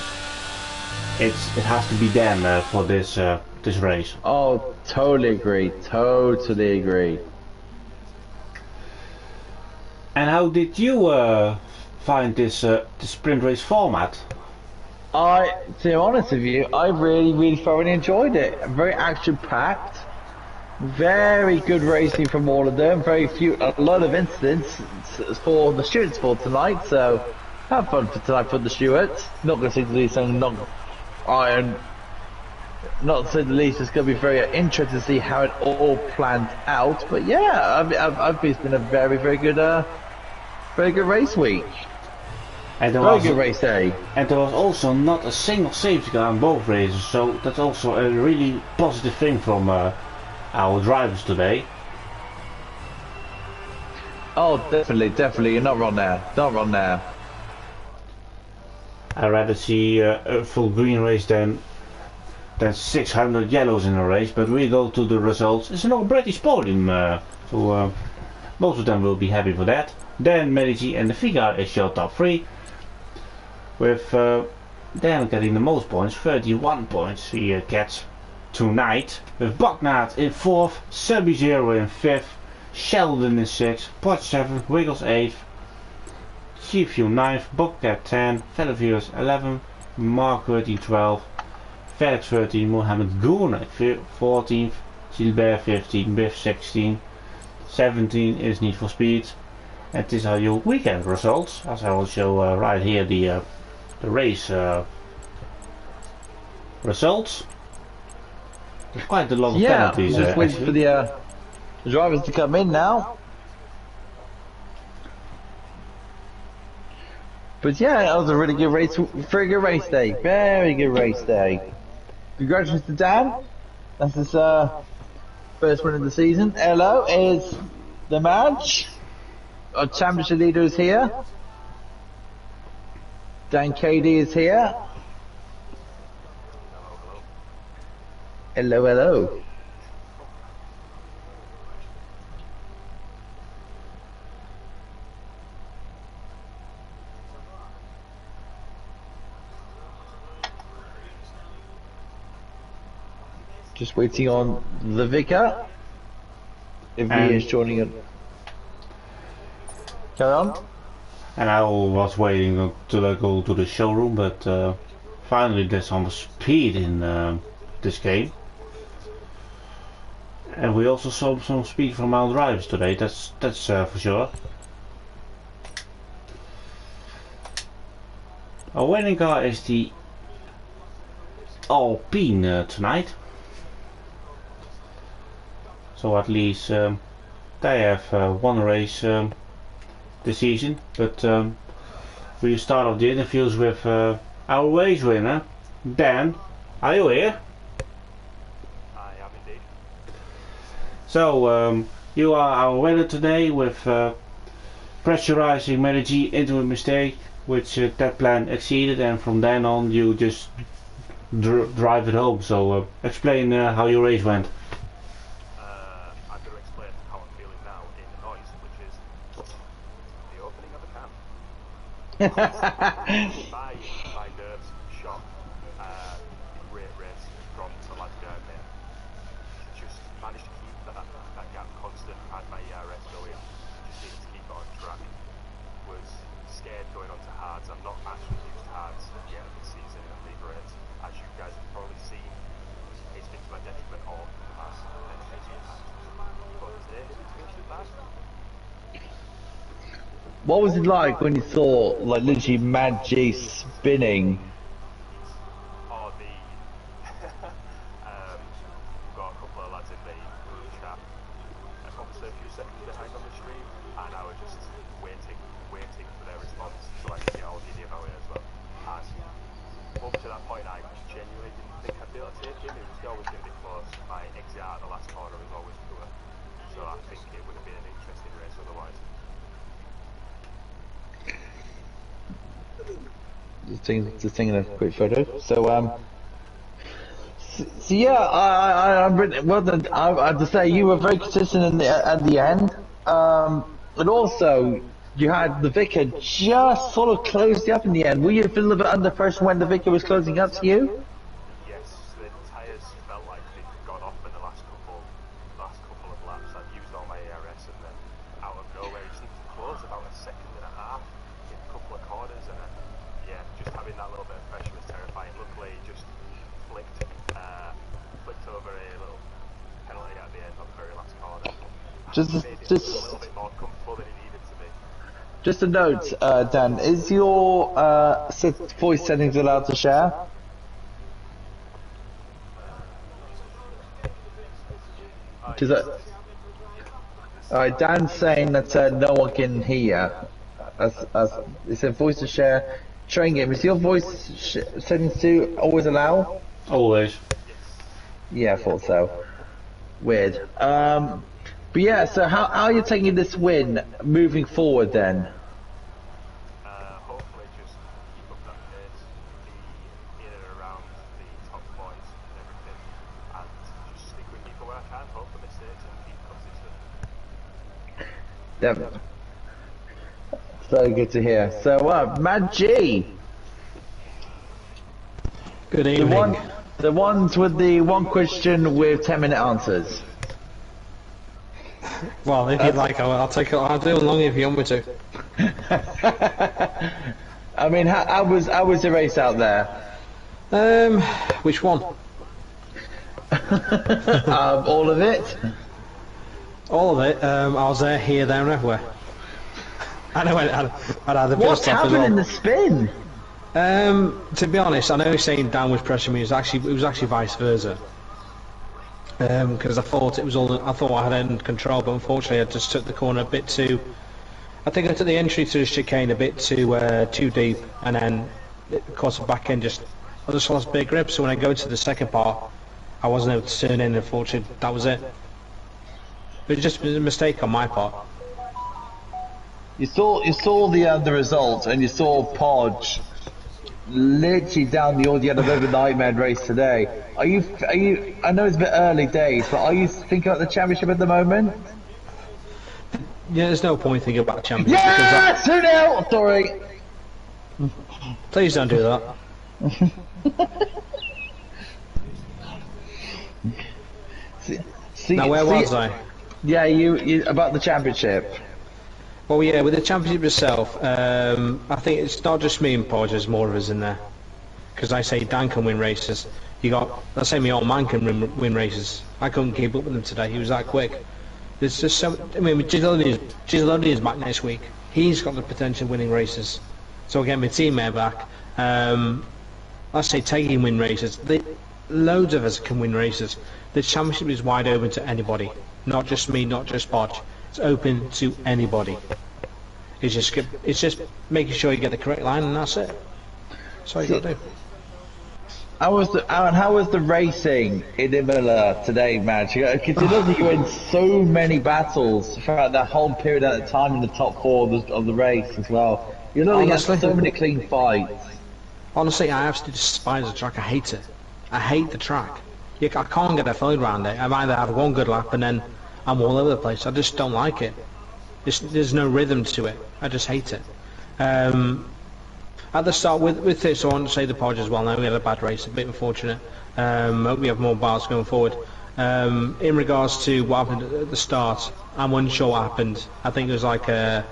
it has to be Dan for this race. Oh, totally agree. Totally agree. And how did you find this sprint race format? To be honest with you, I really thoroughly enjoyed it. Very action-packed. Very good racing from all of them. A lot of incidents for the Stewarts for tonight. So have fun for tonight for the Stewarts. Not going to say the least, not to say the least. It's going to be very interesting to see how it all planned out. But yeah, it's been a very good race week. And very good race day. And there was also not a single safety car in both races, so that's also a really positive thing from our drivers today. Oh, definitely. You're not wrong there. I'd rather see a full green race than 600 yellows in a race, but we go to the results. It's an old British podium, so most of them will be happy for that. Dan, Medici and the Figar is your top 3, with Dan getting the most points, 31 points he gets tonight, with Bucknard in 4th, Sub-Zero in 5th, Sheldon in 6th, Potch 7th, Wiggles 8th, Seaview 9th, Bobcat 10, Felix 11, Mark 13 12, Felix 13, Mohammed Goon 14th, Gilbert 15, Biff 16, 17 is Need for Speed. And these are your weekend results, as I will show right here the race results. There's quite a lot of penalties. Just waiting for the drivers to come in now. But yeah, that was a really good race, very good race day, very good race day. Congratulations to Dan. That's his first win of the season. Hello is the match. Our championship leader is here. Dan KD is here. Hello. Just waiting on the vicar. If he is joining us. Carry on. And I was waiting till I go to the showroom, but finally there's some speed in this game. And we also saw some speed from our drivers today, that's for sure. Our winning car is the Alpine tonight. So at least they have one race this season, but we start off the interviews with our race winner, Dan. Are you here? I am indeed. So you are our winner today with pressurizing Medici into a mistake, which that plan exceeded, and from then on you just drive it home. So explain how your race went. I'm going to explain how I'm feeling now in noise, which is the opening of a can. my nerves shot. Great race from the lads behind me. Just managed to keep that gap constant and my ERS going. scared going on to hards. I'm not actually used to hards yet this season in the league race. As you guys have probably seen, it's been to my detriment all the past many years. But today it's been too bad. What was it like when you saw, like, literally Mad G spinning? Or the we've got a couple of lads in the group chat. Obviously a few seconds behind on the stream, and I was just waiting for their response so I could get all giddy about it as well. And up to that point, I genuinely didn't think I'd be able to take him. It was always going to be close. My exit out of the last corner was always poor, so I think it would have been an interesting race otherwise. Just taking a quick photo. So yeah, I have to say you were very consistent at the end. And also you had the vicar just sort of closed you up in the end. Were you a little bit under pressure when the vicar was closing up to you? Yes, the tyres felt like they'd gone off in the last couple of laps. I'd used all my ARS and then out of nowhere it seemed to close about a second and a half in a couple of corners, and yeah, just having that little bit of pressure was terrifying. Luckily it just flicked over a little penalty at the end of the very last corner. Just Made it a little bit more comfortable than it needed to be. Just a note, Dan, is your voice settings allowed to share? Alright, Dan's saying that no one can hear. It said voice to share. Train game, is your voice settings to always allow? Always. Yeah, I thought so. Weird. But yeah, so how are you taking this win moving forward then? Hopefully just keep up that pace, be in and around the top boys and everything, and just stick with people where I can, hope for mistakes and keep consistent. Yeah. So good to hear. So, Mad G. Good evening. The ones with the one question with 10-minute answers. Well, if you'd like, I'll take it. I'll do it long if you want me to. I mean, how was the race out there? Which one? All of it. All of it. I was there, here, there, and everywhere. And I'd had the What pit stop as happened well. in the spin? To be honest, I know he's saying Dan was pressuring me. It was actually vice versa. Because I thought I had it in control, but unfortunately I just took the corner a bit too. I think I took the entry to the chicane a bit too deep, and then of course the back end I just lost big grip. So when I go to the second part, I wasn't able to turn in. Unfortunately, that was it. It was just a mistake on my part. You saw the results, and you saw Podge literally down the order. You had a bit of a nightmare race today. Are you? I know it's a bit early days, but are you thinking about the championship at the moment? Yeah, there's no point thinking about the championship. Yes, 2-0. Sorry. Please don't do that. Now where was I? Yeah, you about the championship. Well, yeah, with the championship itself, I think it's not just me and Podge, there's more of us in there. Because I say Dan can win races. Let's say my old man can win races. I couldn't keep up with him today, he was that quick. There's just Gislodi is back next week. He's got the potential of winning races. So again, my teammate back. Let's say Teggy can win races. Loads of us can win races. The championship is wide open to anybody. Not just me, not just Podge. It's open to anybody. It's just making sure you get the correct line, and that's it. That's all you got to do. How was the racing in Emilia today, Madge? Because it looks like you were in so many battles throughout that whole period at the time in the top four of the race as well. You know, you had so many clean fights. Honestly, I absolutely despise the track. I hate it. I hate the track. I can't get a feel around it. I've either had one good lap and then I'm all over the place. I just don't like it. There's no rhythm to it. I just hate it. At the start with this, I want to say the Podge as well. Now we had a bad race, a bit unfortunate. Hope we have more battles going forward. In regards to what happened at the start, I'm unsure what happened. I think it was like a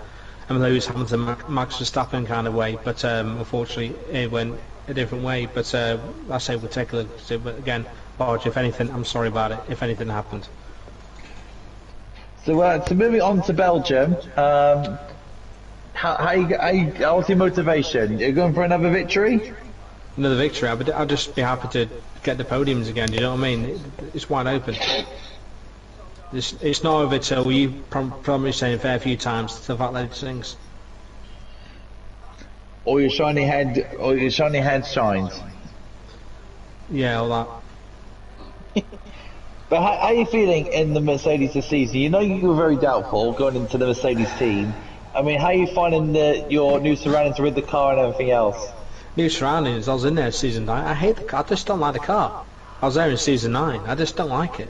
and Lewis Hamilton, Max Verstappen kind of way. But unfortunately, it went a different way. But I say we'll take a look at it. But again, Barge, if anything, I'm sorry about it. If anything happened. So moving on to Belgium, how's your motivation? You're going for another victory? Another victory. I'd just be happy to get the podiums again. You know what I mean? It's wide open. It's not over till you probably saying a fair few times the fact that it sings. Or your shiny head shines. Yeah, all that. But how are you feeling in the Mercedes this season? You know you were very doubtful going into the Mercedes team. I mean, how are you finding your new surroundings with the car and everything else? New surroundings. I was in there season 9. I hate the car. I just don't like the car. I was there in season 9. I just don't like it.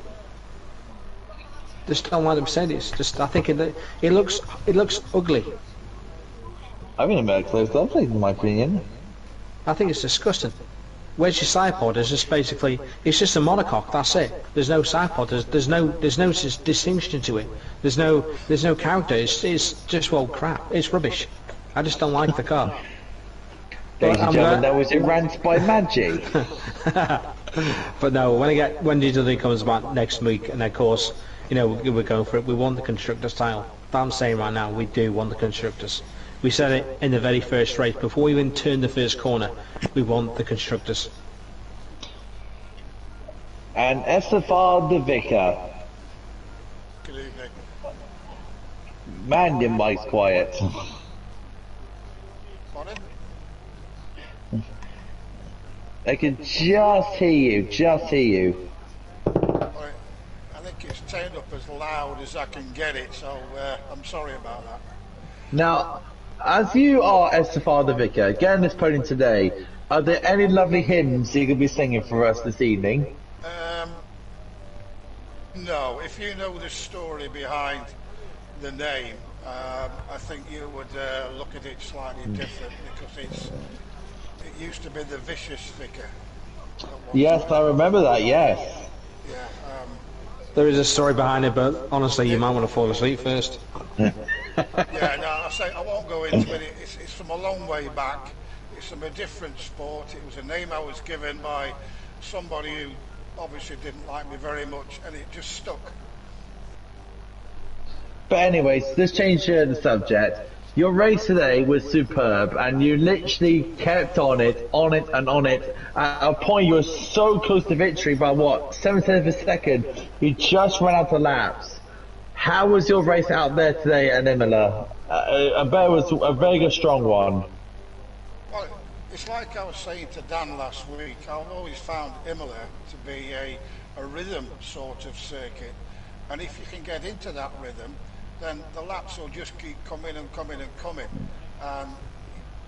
Just don't like the Mercedes. I think it looks ugly. I think Mercedes lovely in my opinion. I think it's disgusting. Where's your side pod? It's just basically, it's just a monocoque. That's it. There's no side pod. There's no distinction to it. There's no character. It's just crap. It's rubbish. I just don't like the car. Ladies and gentlemen, that was a rant by Maggie. But no, when Italy comes back next week, and of course, you know, we're going for it. We want the constructors title. But I'm saying right now, we do want the constructors. We said it in the very first race before we even turned the first corner. We want the constructors. And Estefan de Vicker. Good evening. Man, your mic's quiet. Morning. I can just hear you. Right. I think it's turned up as loud as I can get it, so I'm sorry about that. Now, as you are Estefan de Vicker, getting this podium today, are there any lovely hymns you could be singing for us this evening? No, if you know the story behind the name, I think you would look at it slightly different, because it used to be the Vicious Vicar. Yes, I remember that, yes. Yeah. There is a story behind it, but honestly, you might want to fall asleep first. Yeah, no, I won't go into it. It's from a long way back. It's from a different sport. It was a name I was given by somebody who obviously didn't like me very much, and it just stuck. But anyways, let's change the subject. Your race today was superb, and you literally kept on it, and on it. At a point, you were so close to victory by 7/10 of a second. You just ran out of laps. How was your race out there today at Emilia? I bet it was a very good, strong one. Well, it's like I was saying to Dan last week. I've always found Emilia to be a rhythm sort of circuit, and if you can get into that rhythm, then the laps will just keep coming and coming and coming. And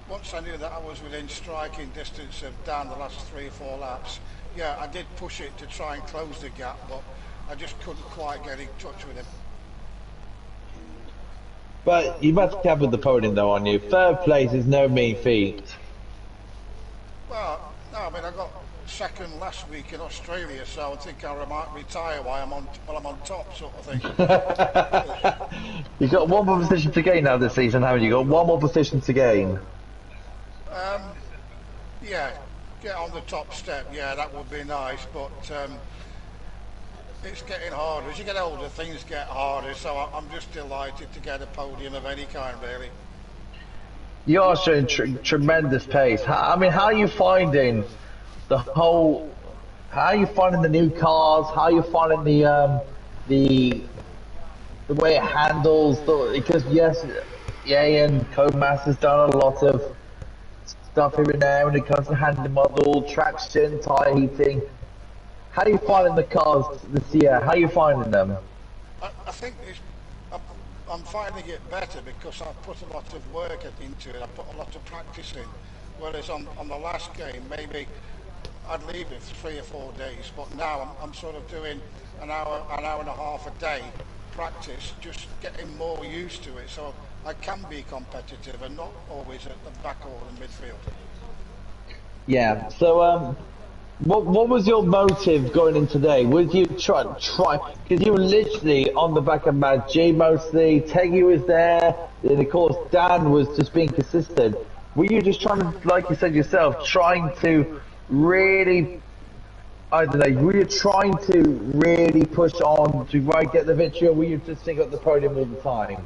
once I knew that I was within striking distance of Dan the last 3 or 4 laps, yeah, I did push it to try and close the gap, but I just couldn't quite get in touch with him. But you must have with the podium though on you. 3rd place is no mean feat. Well, no, I mean, I got 2nd last week in Australia, so I think I might retire while I'm on top, sort of thing. You've got one more position to gain now this season, haven't you? Got one more position to gain. Yeah, get on the top step. Yeah, that would be nice, but it's getting harder. As you get older, things get harder, so I'm just delighted to get a podium of any kind, really. You are showing tremendous pace. How are you finding how are you finding the new cars? How are you finding the way it handles? Because yes, and Codemaster's done a lot of stuff here and there when it comes to handling model, traction, tyre heating. How are you finding the cars this year? How are you finding them? I think I'm finding it better because I've put a lot of work into it. I put a lot of practice in. Whereas on the last game, maybe I'd leave it 3 or 4 days, but now I'm sort of doing an hour and a half a day practice, just getting more used to it, so I can be competitive and not always at the back or the midfield. Yeah. So What was your motive going in today? Was you try because you were literally on the back of Mad G mostly. Teggy was there, and of course Dan was just being consistent. Were you just trying to, like you said yourself, trying to really, I don't know, were you trying to really push on to get the victory, or were you just sitting at the podium all the time?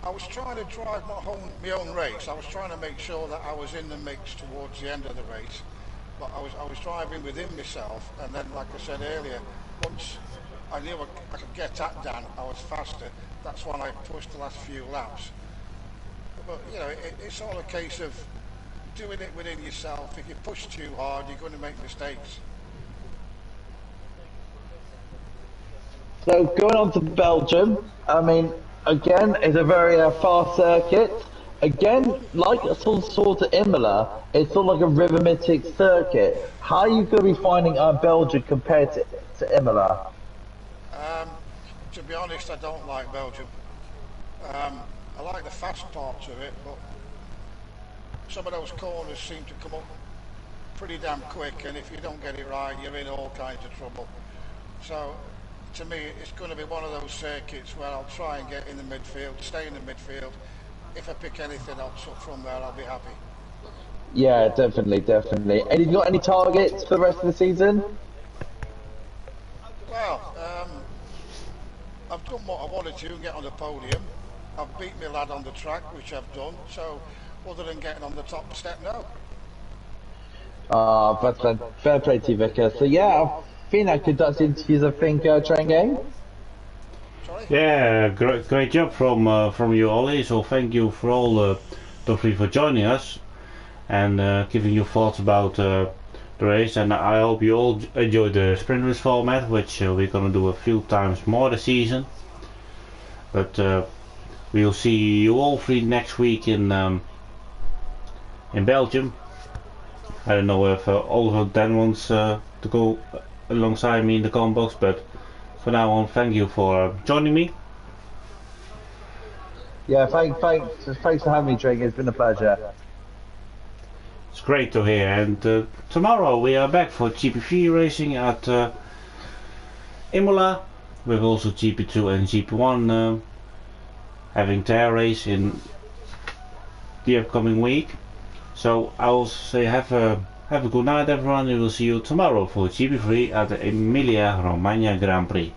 I was trying to drive my own race. I was trying to make sure that I was in the mix towards the end of the race. But I was driving within myself, and then, like I said earlier, once I knew I could get at Dan, I was faster. That's when I pushed the last few laps. But you know, it's all a case of doing it within yourself. If you push too hard, you're going to make mistakes. So going on to Belgium, I mean, again, it's a very fast circuit. Again, like a sort of Imola, it's sort of like a rhythmic circuit. How are you going to be finding Belgium compared to Imola? To be honest, I don't like Belgium. I like the fast parts of it, but some of those corners seem to come up pretty damn quick, and if you don't get it right, you're in all kinds of trouble. So, to me, it's going to be one of those circuits where I'll try and get in the midfield, stay in the midfield. If I pick anything else up from there, I'll be happy. Yeah, definitely. And have you got any targets for the rest of the season? Well, I've done what I wanted to, get on the podium. I've beat my lad on the track, which I've done. So, other than getting on the top step, no. But fair play to you, Vicar. So yeah, I think I could that's interviews, I think, train game. Sorry? Yeah, great job from you, Ollie. So thank you for all the three for joining us and giving your thoughts about the race. And I hope you all enjoy the sprint race format, which we're gonna do a few times more this season. But we'll see you all three next week in Belgium. I don't know if Oliver Dan wants to go alongside me in the comment box, but for now on, thank you for joining me. Yeah, thanks for having me, Drake. It's been a pleasure. It's great to hear, and tomorrow we are back for GP3 racing at Imola, with also GP2 and GP1 having their race in the upcoming week. So I will say have a good night everyone, and we will see you tomorrow for GP3 at the Emilia Romagna Grand Prix.